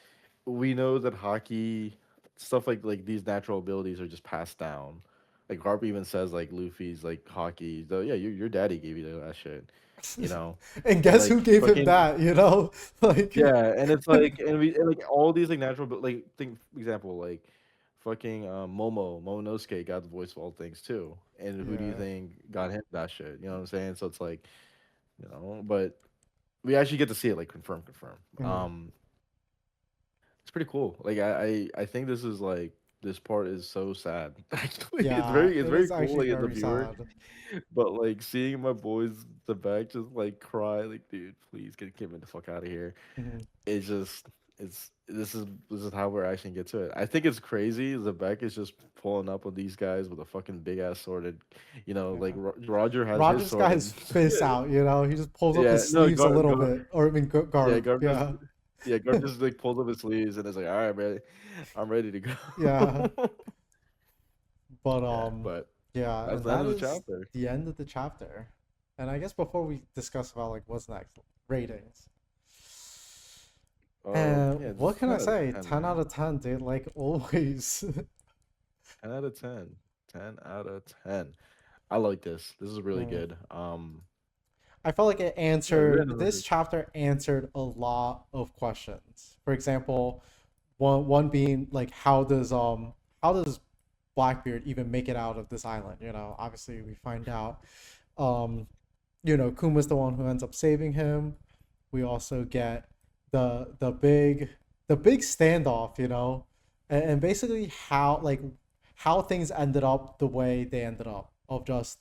A: we know that hockey stuff like these natural abilities are just passed down. Like Garp even says like Luffy's like hockey. Though yeah, your daddy gave you that shit, you know,
B: And
A: and
B: guess who
A: like
B: gave him
A: fucking
B: that, Like
A: yeah, and it's like and like all these like natural but like think example like fucking Momonosuke got the voice of all things too, and who do you
B: Yeah.
A: think got him that shit? You know what I'm saying? So it's like but we actually get to see it like confirm.
B: Mhm.
A: It's pretty cool. Like I think this is like this part is so sad. Actually,
B: Yeah,
A: it's
B: it
A: very
B: is
A: cool
B: actually
A: like as a
B: very
A: viewer,
B: sad.
A: but like seeing my boys the back just like cry like dude, please get me the fuck out of here.
B: Mhm.
A: It's just it's this is how we're actually get to it. I think it's crazy. Zebek is just pulling up on these guys with a fucking big ass sword, and like
B: Yeah.
A: Roger has his
B: Roger's
A: sword,
B: got his
A: and
B: fists out, He just pulls up
A: yeah,
B: his
A: no,
B: sleeves a little bit. Or I mean,
A: Yeah,
B: Garb.
A: Garp just
B: Yeah.
A: Garp just like pulls up his sleeves and is like, all right, man, I'm ready to
B: Yeah.
A: go.
B: But
A: Yeah, but
B: yeah,
A: that's
B: and
A: the end
B: that
A: of the
B: is
A: chapter.
B: the end of the chapter. And I guess before we discuss about like what's next, ratings.
A: Yeah,
B: And what
A: just
B: can
A: 10
B: I
A: out of
B: say?
A: 10,
B: 10
A: man.
B: out of 10, dude. Like always.
A: 10 out of 10. 10 out of 10. I like this. This is really
B: Mm.
A: good.
B: I felt like it
A: Yeah, we had
B: answered
A: another.
B: this chapter answered a lot of questions. For example, one being like how does Blackbeard even make it out of this island? Obviously we find out um Kuma's the one who ends up saving him. We also get the big standoff, and basically how things ended up the way they ended up of just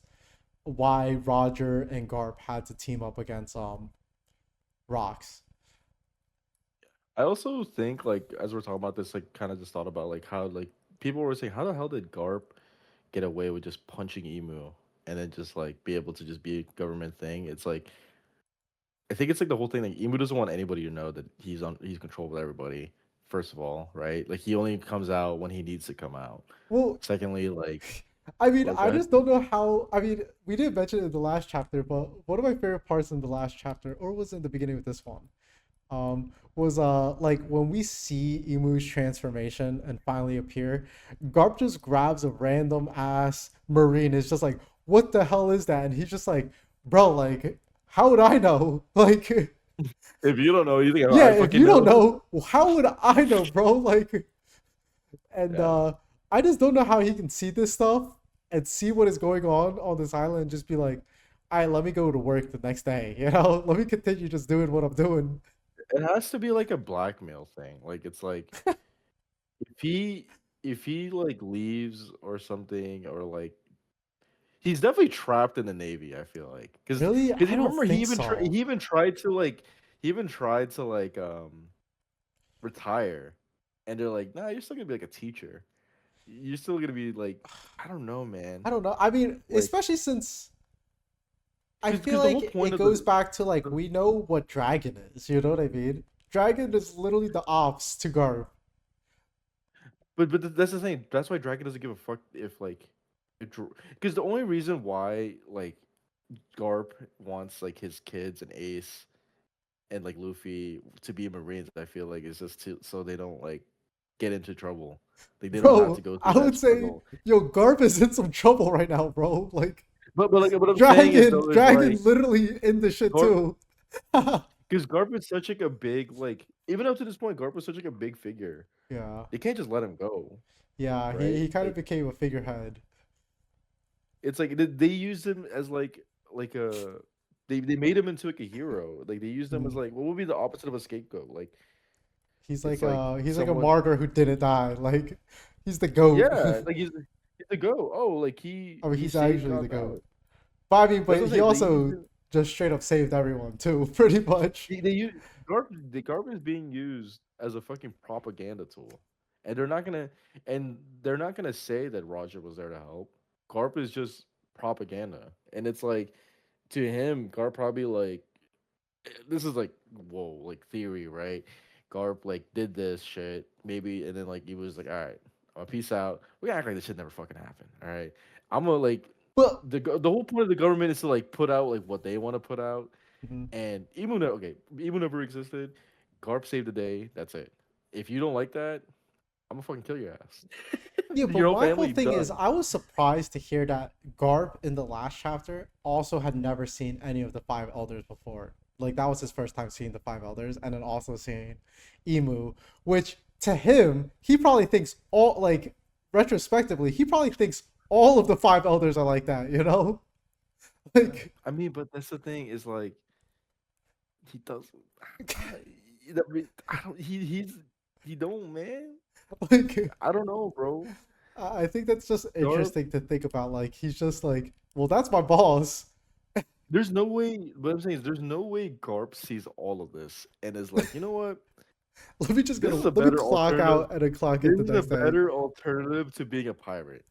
B: why Roger and Garp had to team up against Rocks.
A: I also think like as we're talking about this, like kind of just thought about like how like people were saying, how the hell did Garp get away with just punching Emu and then just like be able to just be a government thing? It's like I think it's like the whole thing. Like Emu doesn't want anybody to know that he's control with everybody. First of all, right? Like he only comes out when he needs to come out.
B: Well,
A: Secondly, like
B: I mean,
A: what? Go
B: I
A: ahead.
B: just don't know how. I mean, we didn't mention it in the last chapter, but one of my favorite parts in the last chapter, or was it in the beginning of this one, was like when we see Emu's transformation and finally appear, Garp just grabs a random ass marine. It's just like, what the hell is that? And he's just like, bro, like, how would I know? Like,
A: If you don't know, you think
B: yeah,
A: I
B: if
A: fucking
B: you don't
A: know?
B: know, how would I know, bro? Like, and
A: Yeah.
B: I just don't know how he can see this stuff and see what is going on this island and just be like, all right, let me go to work the next day. Let me continue just doing what I'm doing.
A: It has to be like a blackmail thing. Like it's like if he if he like leaves or something or like he's definitely trapped in the navy. I feel like
B: Really,
A: because
B: I
A: you
B: don't
A: remember
B: think so.
A: he even tried to like he even tried to like retire, and they're like, nah, you're still gonna be like a teacher. You're still gonna be like I don't know, man.
B: I don't know. I mean,
A: Like
B: especially since I feel
A: because the whole
B: like
A: point
B: it
A: of
B: goes back to like
A: the
B: we know what Dragon is. You know what I mean? Dragon is literally the ops to Garp.
A: That's the thing. That's why Dragon doesn't give a fuck if like because the only reason why like Garp wants like his kids and Ace and like Luffy to be Marines, I feel like is just to so they don't like get into trouble. Like they don't have to
B: Bro,
A: go through
B: I
A: that
B: would say,
A: struggle.
B: yo, Garp is in some trouble right now, bro. Like,
A: But like what I'm saying is
B: Dragon,
A: though is
B: Dragon
A: like
B: literally in the shit
A: Garp
B: too.
A: because Garp is such like a big like even up to this point Garp was such like a big figure.
B: Yeah,
A: They can't just let him go,
B: yeah. He
A: right?
B: kind of
A: Like
B: became a figurehead.
A: it's like they used him as like a they made him into like a hero. Like they used him as
B: Mhm.
A: like what would be the opposite of a scapegoat? Like
B: He's
A: it's
B: like
A: like
B: a
A: someone
B: martyr who didn't die. Like, he's the goat.
A: yeah, like he's a go. Oh, like
B: I mean,
A: he
B: he's
A: saved
B: actually the
A: God's
B: goat.
A: island.
B: But I mean,
A: That's
B: but
A: what I'm
B: he
A: saying. They used
B: also
A: him.
B: just straight up saved everyone too, pretty much.
A: They use the Garp is being used as a fucking propaganda tool, and they're not gonna say that Roger was there to help. Garp is just propaganda, and it's like to him, Garp probably like this is like whoa, like theory, right? Garp like did this shit, maybe, and then like he was like, all right, peace out. We act like this shit never fucking happened. All right, I'm gonna like
B: But
A: the whole point of the government is to like put out like what they want to put out,
B: mhm.
A: and Emu never existed. Garp saved the day. That's it. If you don't like that, I'm gonna fucking kill your ass.
B: Yeah, but
A: Your whole
B: my whole
A: family
B: thing is,
A: done.
B: I was surprised to hear that Garp in the last chapter also had never seen any of the five elders before. Like, that was his first time seeing the five elders, and then also seeing Emu, which to him, he probably thinks all, like, retrospectively, he probably thinks all of the five elders are like that, you know?
A: Yeah.
B: Like,
A: I mean, but that's the thing is like he doesn't. I, I don't. He don't man.
B: like,
A: I don't know, bro.
B: I think that's just
A: Garp.
B: interesting to think about. Like, he's just like, well, that's my boss.
A: There's no way. What I'm saying is, there's no way Garp sees all of this and is like, you know what? This is a
B: Let me
A: better
B: clock
A: alternative.
B: out and then clock in
A: This
B: the
A: is a
B: next day.
A: better alternative to being a pirate.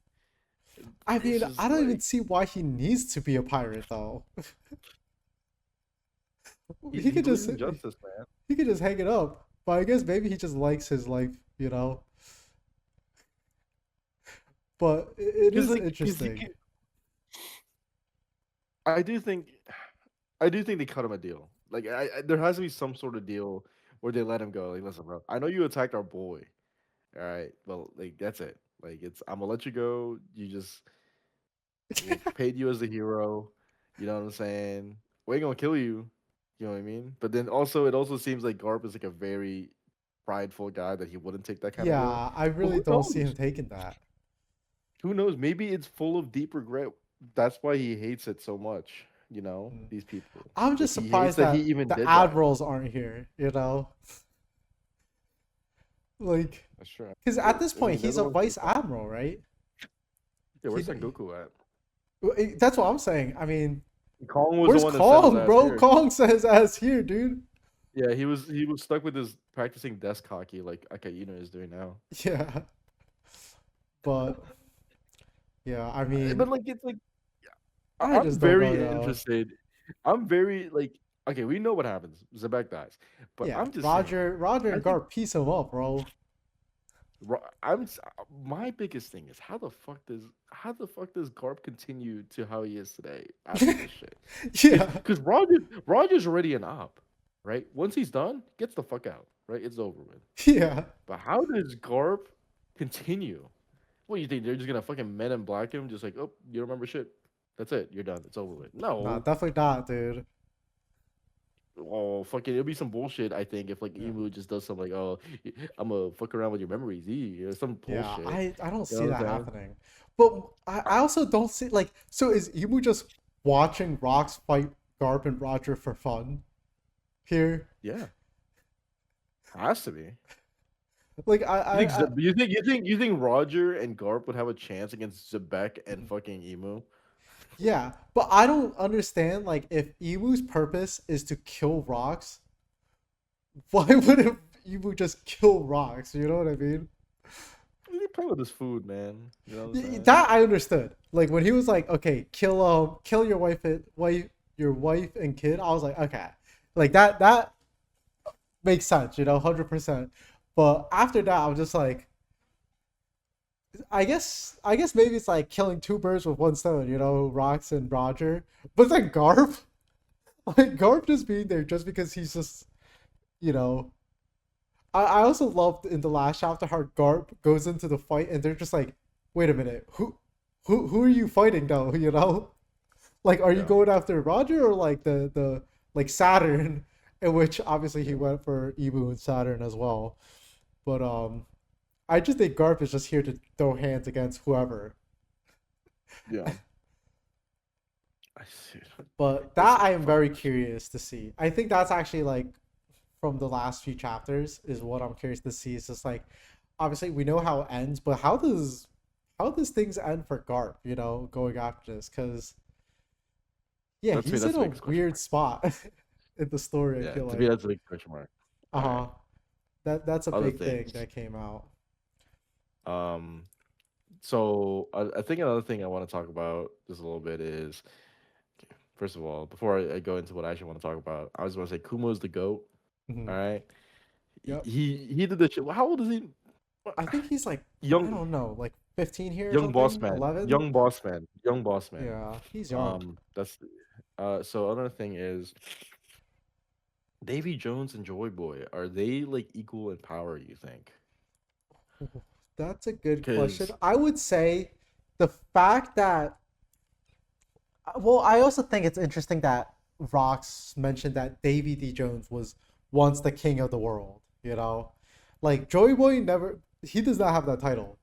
B: I
A: It's
B: mean, I
A: just
B: don't even
A: like
B: see why he needs to be a pirate though. He
A: he
B: could
A: believes
B: just
A: in justice, man.
B: he could just hang it up. But I guess maybe he just likes his life. But it
A: Because
B: is
A: like, because
B: interesting.
A: I do think, I do think they cut him a deal. Like, there has to be some sort of deal where they let him go. Like, listen, bro, I know you attacked our boy, All right. Well, like that's it. Like it's I'm gonna let you go. You just we paid you as a hero. You know what I'm saying? We ain't gonna kill you. You know what I mean? But then also, it also seems like Garp is like a very prideful guy that he wouldn't take that kind of guilt.
B: Yeah, I
A: But
B: really
A: who
B: don't see him
A: knows?
B: taking that.
A: Who knows? Maybe it's full of deep regret. That's why he hates it so much.
B: Mm.
A: These people.
B: I'm
A: Like
B: just
A: he hates
B: surprised
A: that he
B: that
A: even
B: the
A: did that.
B: admirals aren't here. Like,
A: That's true.
B: because at this
A: I
B: point
A: mean, they're
B: he's
A: the
B: a
A: ones who
B: vice
A: fuck.
B: admiral, right?
A: Yeah,
B: He,
A: where's Son Goku at?
B: that's what I'm saying. I mean,
A: Kong was the
B: where's
A: one that sent his
B: Kong,
A: ass
B: bro?
A: here.
B: Kong says as here, dude.
A: Yeah, he was stuck with his practicing desk hockey like Akainu is doing now.
B: Yeah, but yeah, I mean,
A: But like it's like
B: I
A: I'm
B: just don't know,
A: very
B: though.
A: interested. I'm very like okay, we know what happens. Zabek dies, but
B: Yeah,
A: I'm just saying.
B: Roger
A: I
B: and
A: think
B: Garp piece him up, bro.
A: my biggest thing is how the fuck does Garp continue to how he is today after this shit? Because
B: Yeah,
A: because Roger's already an op, right? Once he's done, gets the fuck out, right? It's over with.
B: yeah.
A: But how does Garp continue? What do you think? They're just gonna fucking men in black him, just like, oh, you don't remember shit. That's it. You're done. It's over with.
B: Nah,
A: No.
B: definitely not, dude.
A: Oh, fucking, it'll be some bullshit. I think if like
B: Yeah.
A: Emu just does something like, oh, I'm gonna fuck around with your memories, or some
B: Yeah,
A: bullshit.
B: I don't
A: You know
B: see
A: what I'm
B: that
A: saying?
B: happening. But
A: I,
B: I also don't see like so is Imu just watching Rocks fight Garp and Roger for fun here?
A: yeah, has to be.
B: Like
A: You think Roger and Garp would have a chance against Zebek and fucking Emu?
B: yeah, but I don't understand like if Emu's purpose is to kill Rocks, why wouldn't Emu just kill Rocks? You know what I mean?
A: They play with his food, man. You know what I'm saying?
B: That I understood. Like when he was like, "Okay, kill your your wife and kid." I was like, "Okay." Like that makes sense, 100%. But after that, I'm just like, I guess maybe it's like killing two birds with one stone, Rox and Roger. But then Garp, like Garp just being there just because he's just, you know. I also loved in the last chapter how Garp goes into the fight and they're just like, wait a minute, who are you fighting though? Like, are you
A: Yeah,
B: going after Roger or like the like Saturn? In which obviously he
A: yeah,
B: went for Ebu and Saturn as well. But I just think Garp is just here to throw hands against whoever.
A: yeah. I see.
B: But
A: It's
B: that
A: so
B: I am very
A: fucking.
B: curious to see. I think that's actually like from the last few chapters is what I'm curious to see. It's just like obviously we know how it ends, but how does things end for Garp? Going after this because yeah,
A: That's me.
B: he's in
A: That's the
B: a
A: biggest question
B: weird
A: mark.
B: spot in the story. I
A: Yeah,
B: feel
A: to me,
B: like
A: that's a big question mark.
B: uh
A: All right.
B: huh. That's a
A: Other
B: big thing
A: things.
B: that came out.
A: Um. So I think another thing I want to talk about just a little bit is first of all, before I go into what I actually want to talk about, I just want to say Kumo's the goat.
B: Hmm.
A: All right.
B: Yep.
A: He did the shit. How old is he? What-
B: I think he's like I
A: Young
B: don't know, like 15 here or
A: young boss
B: something,
A: man.
B: 11.
A: Young boss man. Young boss man.
B: Yeah, he's young.
A: That's so another thing is Davy Jones and Joy Boy, are they like equal in power, you think?
B: That's a good question.
A: Because
B: I would say the fact that well, I also think it's interesting that Rox mentioned that Davy D. Jones was once the king of the world. Like Joy Boy never he does not have that title.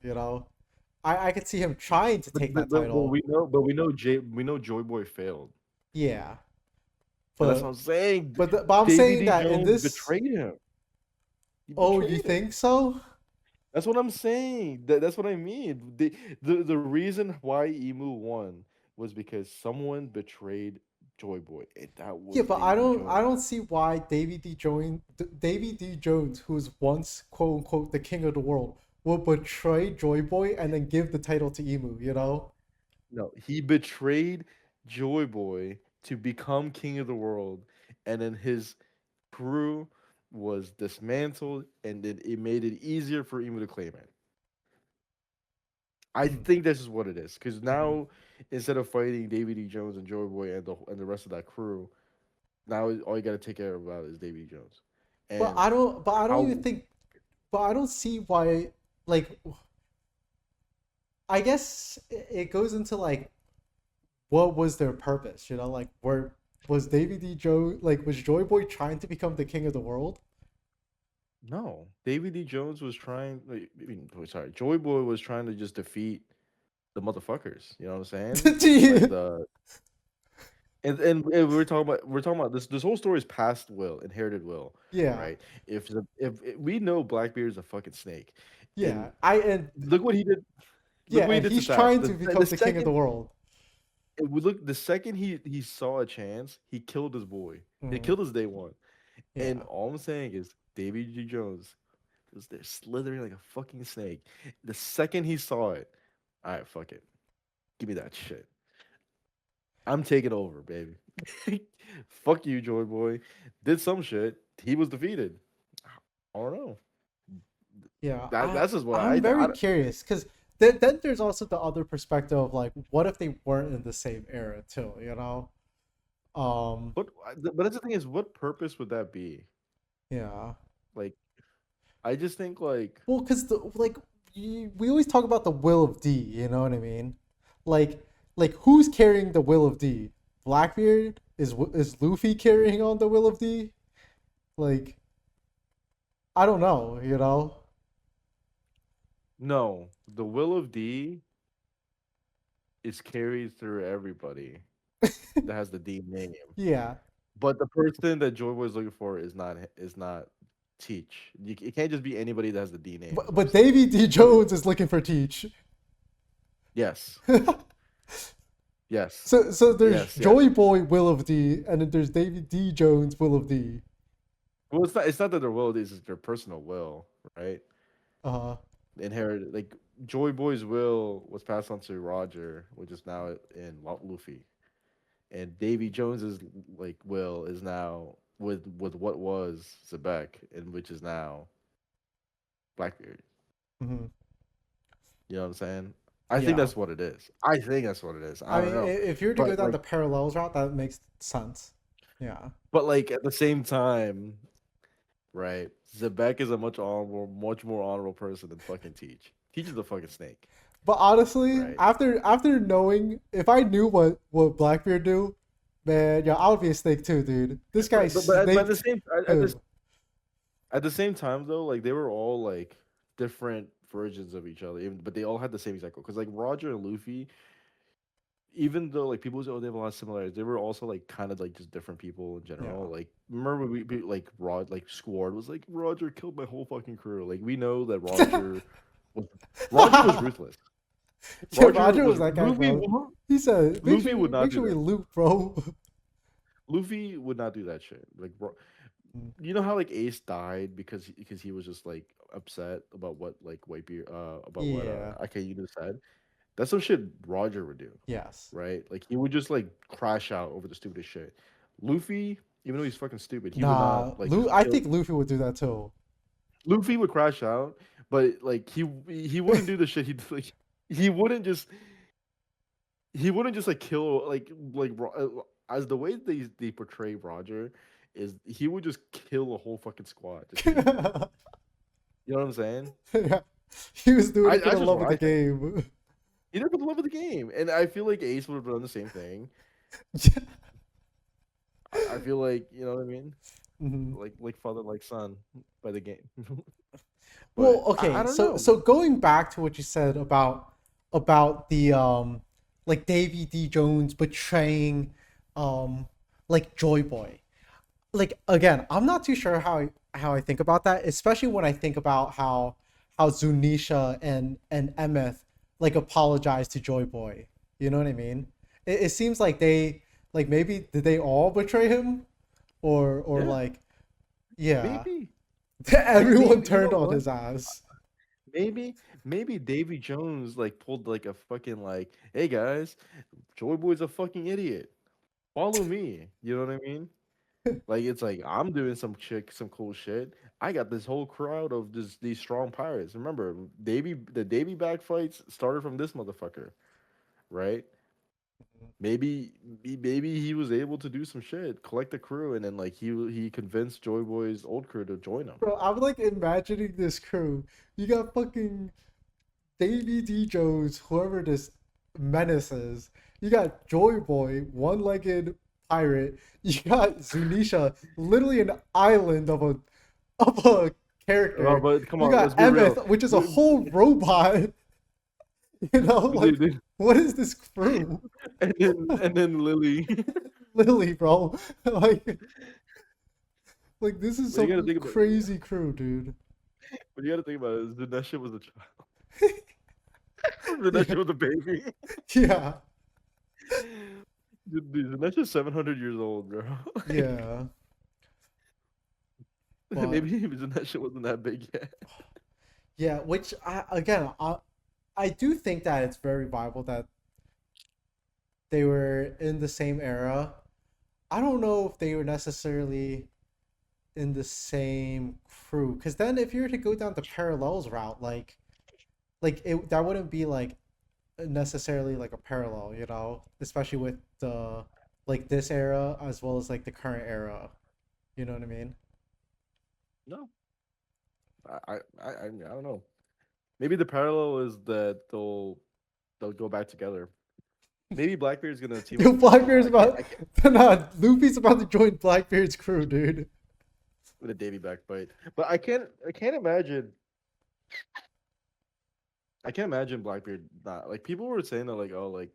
B: I could see him trying to take that
A: but
B: title.
A: we know Joy Boy failed.
B: Yeah.
A: And that's what I'm
B: But
A: saying.
B: but I'm
A: Davy
B: saying
A: D.
B: that in
A: Jones
B: this
A: betrayed him. He
B: oh, you
A: betrayed him.
B: think so?
A: That's what I'm saying. That's what I mean. The reason why Emu won was because someone betrayed Joy Boy, and that
B: Yeah,
A: was
B: but
A: Davy
B: I
A: Jones.
B: don't see why Davy D. Jones, who was once quote unquote the king of the world, would betray Joy Boy and then give the title to Emu.
A: No, he betrayed Joy Boy to become king of the world, and then his crew was dismantled, and then it made it easier for Emu to claim it. I
B: Hmm.
A: think this is what it is, because
B: Hmm.
A: now instead of fighting Davy D. Jones and Joy Boy and the rest of that crew, now all you got to take care about is Davy D. Jones,
B: But
A: and
B: I don't but I don't even
A: how
B: think but I don't see why. like I guess it goes into like what was their purpose, you know? Like were was Davy D. Joe like was Joy Boy trying to become the king of the world?
A: No, David D. Jones was trying. I mean, sorry, Joy Boy was trying to just defeat the motherfuckers. You know what I'm saying?
B: Do
A: Like
B: you-
A: the and we're talking about this whole story is past will, inherited will,
B: yeah.
A: right? If we know Blackbeard is a fucking snake, and
B: Yeah. I and
A: look what he did.
B: yeah,
A: Look what he
B: and
A: did to
B: he's
A: Thatch.
B: trying to
A: The
B: become the king of the
A: second
B: world.
A: it would look the second he saw a chance, he killed his boy. He
B: Mhm.
A: killed his day one. And
B: Yeah.
A: all I'm saying is Davy G. Jones was there slithering like a fucking snake. The second he saw it, all right, fuck it. Give me that shit. I'm taking over, baby. Fuck you, Joy Boy. Did some shit. He was defeated. I don't know.
B: Yeah,
A: That's just what
B: I'm
A: I
B: very curious because then there's also the other perspective of like, what if they weren't in the same era too? You know? Um,
A: but that's the thing is, what purpose would that be?
B: yeah.
A: Like, I just think like
B: Well, because the like we always talk about the will of D. You know what I mean? Like like who's carrying the will of D? Blackbeard is Luffy carrying on the will of D? Like I don't know. You know?
A: no, the will of D is carried through everybody that has the D name.
B: Yeah.
A: But the person that Joy Boy is looking for is not Teach. It can't just be anybody that has the D name. Is what I'm
B: But
A: saying.
B: Davy D.
A: But
B: Jones is looking for Teach.
A: yes, yes,
B: So there's
A: yes, yes.
B: Joy Boy Will of D, and then there's David D. Jones Will of D.
A: Well, it's not that their will is their personal will, right?
B: Uh,
A: Inherited like Joy Boy's will was passed on to Roger, which is now in Luffy, and Davy Jones's like will is now with what was Zebek, and which is now Blackbeard.
B: mhm.
A: You know what I'm saying? I think
B: Yeah.
A: that's what it is. I think that's what it is. I
B: I
A: don't
B: mean,
A: know,
B: if you're to go
A: but
B: down
A: like,
B: the parallels route, that makes sense. Yeah.
A: at the same time, right? Zebek is a much more honorable person than fucking Teach. Teach is a fucking snake,
B: But honestly,
A: right?
B: after knowing, if I knew what Blackbeard knew, man, yeah, I would be a snake too, dude. This guy
A: But at the
B: snaked
A: same
B: him.
A: at the same time though, like they were all like different versions of each other, but they all had the same exact goal. Because like Roger and Luffy, even though like people say oh they have a lot of similarities, they were also like kind of like just different people in general.
B: Yeah.
A: Like remember like Squad was like Roger killed my whole fucking crew. Like we know that was Roger was ruthless.
B: Yeah, Roger was that guy,
A: Luffy
B: bro. He said,
A: Luffy would not
B: make
A: do
B: sure we
A: that.
B: loop, bro."
A: Luffy would not do that shit. Like you know how like Ace died because he was just like upset about what like Whitebeard about what
B: Yeah.
A: Akainu said. That's some shit Roger would do,
B: Yes.
A: right? Like he would just like crash out over the stupidest shit. Luffy, even though he's fucking stupid, he would not
B: Nah,
A: like just
B: I
A: kill.
B: think Luffy would do that too.
A: Luffy would crash out, but like he wouldn't do the shit. He'd like he wouldn't just he wouldn't just like kill as the way they portray Roger is he would just kill a whole fucking squad just to eat. You know what I'm saying?
B: Yeah. He was doing it for
A: I
B: the
A: just
B: love
A: what
B: of
A: I
B: the
A: think.
B: game.
A: He did for the love of the game, and I feel like Ace would have done the same thing. I feel like you know what I mean,
B: Mhm.
A: like father like son by the game.
B: Well,
A: But I
B: okay,
A: don't
B: so
A: know.
B: going back to what you said about the like Davy D. Jones betraying like Joy Boy. Like again, I'm not too sure how I think about that, especially when I think about how Zunisha and Emeth like apologize to Joy Boy. You know what I mean? It seems like they like maybe did they all betray him or
A: Yeah,
B: like yeah.
A: maybe,
B: Everyone
A: maybe you
B: turned
A: know
B: on
A: what?
B: his ass.
A: Maybe Davy Jones like pulled like a fucking like, hey guys, Joy Boy's a fucking idiot. Follow me. You know what I mean? Like it's like I'm doing some cool shit. I got this whole crowd of these strong pirates. Remember, the Davy back fights started from this motherfucker, right? Maybe he was able to do some shit, collect the crew, and then like he convinced Joy Boy's old crew to join him.
B: Bro, I'm like imagining this crew. You got fucking Davy D. Jones, whoever this menace is. You got Joy Boy, one-legged pirate. You got Zunisha, literally an island of a
A: Oh,
B: character.
A: but come
B: You
A: on, let's
B: got
A: be real.
B: Emeth, which is a whole robot. You know, like
A: Dude,
B: what is this crew?
A: and then Lily.
B: Lily, bro. like like this is
A: But you gotta
B: some
A: think about it.
B: crazy crew, dude.
A: But you gotta think about it. Zanesha was a child. Zanesha
B: Yeah.
A: was a baby.
B: Yeah.
A: Dude, Zanesha's 700 years old, bro. Like,
B: Yeah. But
A: maybe Zanesha wasn't that big yet.
B: yeah, which I do think that it's very viable that they were in the same era. I don't know if they were necessarily in the same crew, because then if you were to go down the parallels route, that wouldn't be like necessarily like a parallel, you know, especially with the like this era as well as like the current era. You know what I mean?
A: No, I don't know. Maybe the parallel is that they'll go back together. Maybe Blackbeard's gonna team up
B: Yo,
A: with
B: Blackbeard's
A: I
B: about
A: can't
B: nah, Luffy's about to join Blackbeard's crew, dude.
A: with a Davy backbite, but I can't imagine Blackbeard not like people were saying that like oh like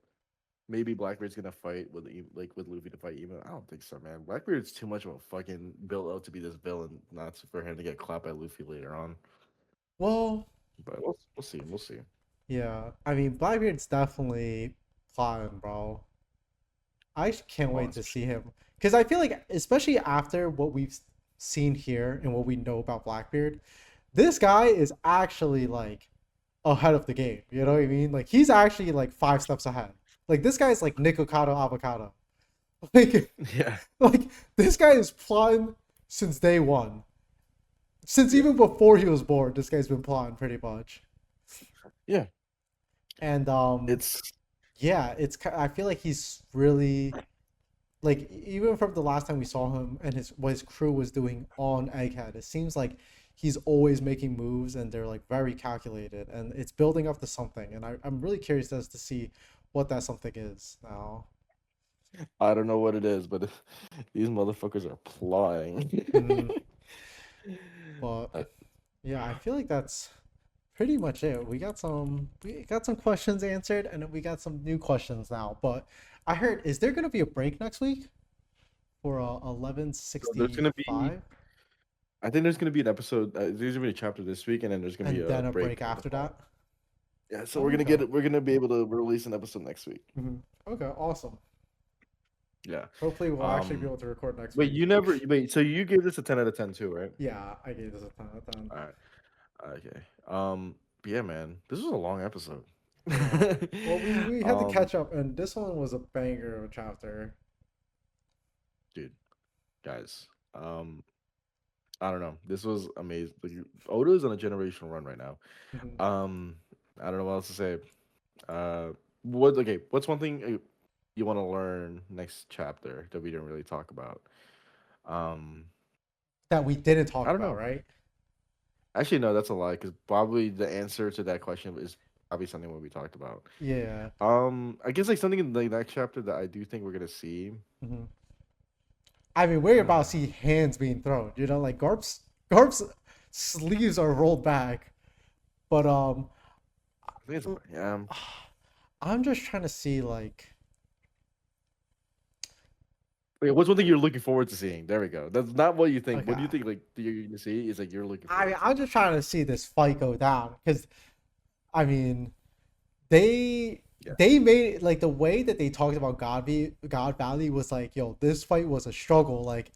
A: maybe Blackbeard's gonna fight with like with Luffy to fight even. I don't think so, man. Blackbeard's too much of a fucking built out to be this villain, not for him to get clapped by Luffy later on.
B: Well,
A: But we'll see, we'll see.
B: yeah. I mean, Blackbeard's definitely plotting, bro. I can't wait
A: Pause.
B: to see him because I feel like, especially after what we've seen here and what we know about Blackbeard, this guy is actually like ahead of the game. You know what I mean? Like he's actually like 5 steps ahead. Like this guy's like Nikocado Avocado. Like,
A: Yeah,
B: like this guy is plotting since day one. Since
A: yeah,
B: even before he was born, this guy's been plotting pretty much.
A: yeah.
B: And
A: It's
B: yeah, I feel like he's really like even from the last time we saw him and his what his crew was doing on Egghead, it seems like he's always making moves and they're like very calculated and it's building up to something. And I'm really curious as to see what that something is now.
A: I don't know what it is, but these motherfuckers are plotting.
B: Mm, but
A: Uh,
B: yeah, I feel like that's pretty much it. We got some questions answered and then we got some new questions now. But I heard, is there gonna be a break next week for
A: so there's gonna be
B: 1165
A: I think there's gonna be an episode. There's gonna be a chapter this week, and then there's gonna be
B: and
A: a
B: then a
A: break
B: break
A: the
B: after
A: following.
B: that?
A: Yeah, so
B: Oh, okay.
A: we're gonna be able to release an episode next week.
B: Hmm. Okay, awesome.
A: Yeah.
B: Hopefully, we'll actually be
A: Um.
B: able to record next
A: Wait,
B: week.
A: you never wait. So you gave this a 10 out of 10 too, right?
B: Yeah, I gave this a 10 out of 10.
A: All right. Okay. But yeah, man, this was a long episode.
B: Yeah. Well, we had to
A: um,
B: catch up, and this one was a banger of a chapter.
A: dude, guys. I don't know. This was amazing. Like, Oda is on a generational run right now.
B: Mhm.
A: Um, I don't know what else to say. What? Okay, what's one thing you want to learn next chapter that we didn't really talk about? Um,
B: That we didn't
A: I
B: talk
A: don't
B: about,
A: know.
B: right?
A: Actually, no, that's a lie. Because probably the answer to that question is probably something what we talked about.
B: Yeah.
A: I guess like something in the next chapter that I do think we're gonna see.
B: Hmm. I mean, we're about to see hands being thrown. You know, like Garp's sleeves are rolled back, but
A: I think it's yeah.
B: I'm just trying to see like
A: Wait, what's one thing you're looking forward to seeing? There we go. That's not what you think. What do
B: okay.
A: you think? Like you're gonna see is like you're looking
B: I mean,
A: forward to.
B: I'm just trying to see this fight go down because I mean, they
A: Yeah,
B: they made like the way that they talked about God Valley was like, yo, this fight was a struggle. Like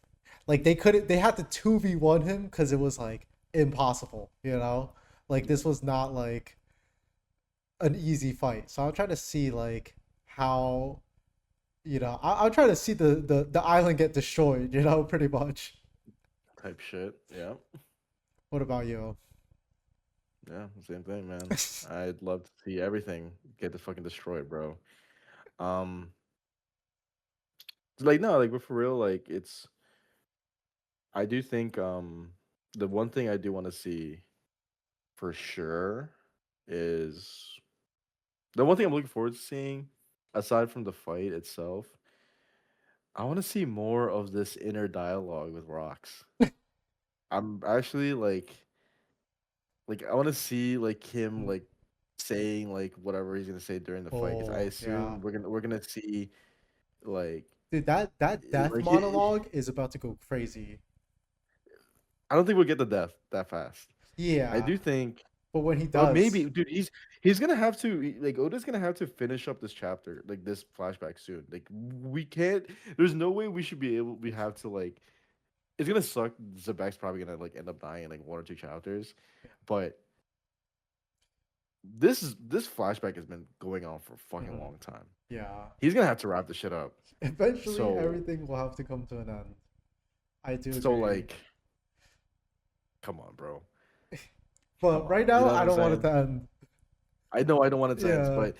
B: they had to 2v1 him because it was like impossible, you know? Like
A: yeah.
B: this was not like an easy fight. So I'm trying to see like how I'm trying to see the island get destroyed, you know, pretty much.
A: Type shit. Yeah,
B: What about you?
A: yeah. Same thing, man. I'd love to see everything get fucking destroyed, bro. Um. like no, like but for real, like it's I do think the one thing I do want to see for sure is the one thing I'm looking forward to seeing aside from the fight itself. I want to see more of this inner dialogue with Rocks. I'm actually like I want to see like him
B: Mm.
A: like saying like whatever he's gonna say during the fight because I
B: Oh yeah,
A: assume we're gonna see like
B: dude, that death
A: like
B: monologue is about to go crazy.
A: I don't think we'll get the death that fast. I
B: Yeah,
A: do think,
B: but when he
A: well, maybe,
B: does,
A: dude, he's gonna have to like Oda's gonna have to finish up this chapter, like this flashback soon. Like we can't. There's no way we should be able. We have to like. It's gonna suck. Zebek's probably gonna like end up dying in like one or two chapters,
B: yeah,
A: but this flashback has been going on for a fucking
B: mhm,
A: long time.
B: yeah.
A: He's gonna have to wrap the shit up.
B: Eventually,
A: So
B: everything will have to come to an end. I do
A: so
B: agree.
A: like, come on, bro, come
B: But right
A: on. You
B: now,
A: know what
B: I
A: I'm
B: don't want it
A: saying?
B: to end.
A: I know I don't want it to end,
B: Yeah.
A: but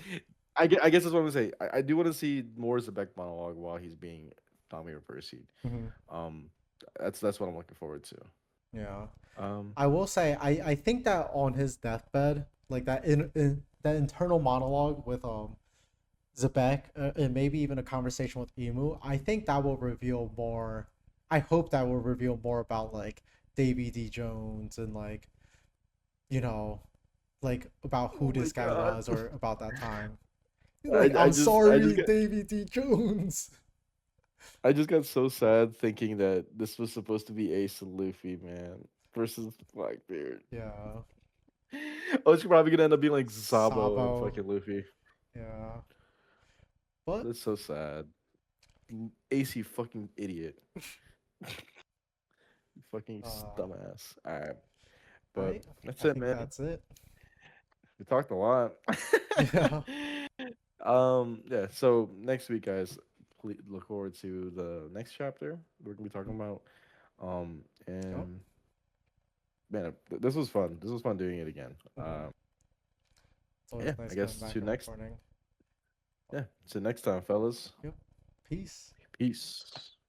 A: I guess that's what I'm gonna say. I do want to see more Zebek monologue while he's being Tommy or Percy.
B: Mhm.
A: Um, that's what I'm looking forward to.
B: Yeah.
A: Um,
B: I will say, I think that on his deathbed, like that in that internal monologue with Zebek, and maybe even a conversation with Emu, I think that will reveal more. I hope that will reveal more about like Davy D. Jones and like, you know, like about who
A: oh my
B: this guy
A: god,
B: was or about that time.
A: I,
B: Like,
A: I
B: I'm
A: just I just
B: sorry,
A: got
B: Davy D. Jones.
A: I just got so sad thinking that this was supposed to be Ace and Luffy, man, versus Blackbeard.
B: Yeah.
A: Oh, it's probably gonna end up being like Sabo and
B: Sabo.
A: fucking Luffy.
B: Yeah. But
A: That's so sad. Ace, you fucking idiot. You fucking
B: uh
A: dumbass. All right, but
B: right.
A: that's
B: I
A: it,
B: think
A: man.
B: that's it.
A: We talked a lot.
B: Yeah.
A: Yeah. So next week, guys, please look forward to the next chapter. We're gonna be talking about.
B: Yep.
A: And man, this was fun. This was fun doing it again.
B: Mhm. It's
A: Yeah.
B: always
A: I
B: nice coming
A: guess
B: back
A: to
B: and
A: next.
B: recording.
A: Yeah. To next time, fellas.
B: Yep. Peace.
A: Peace.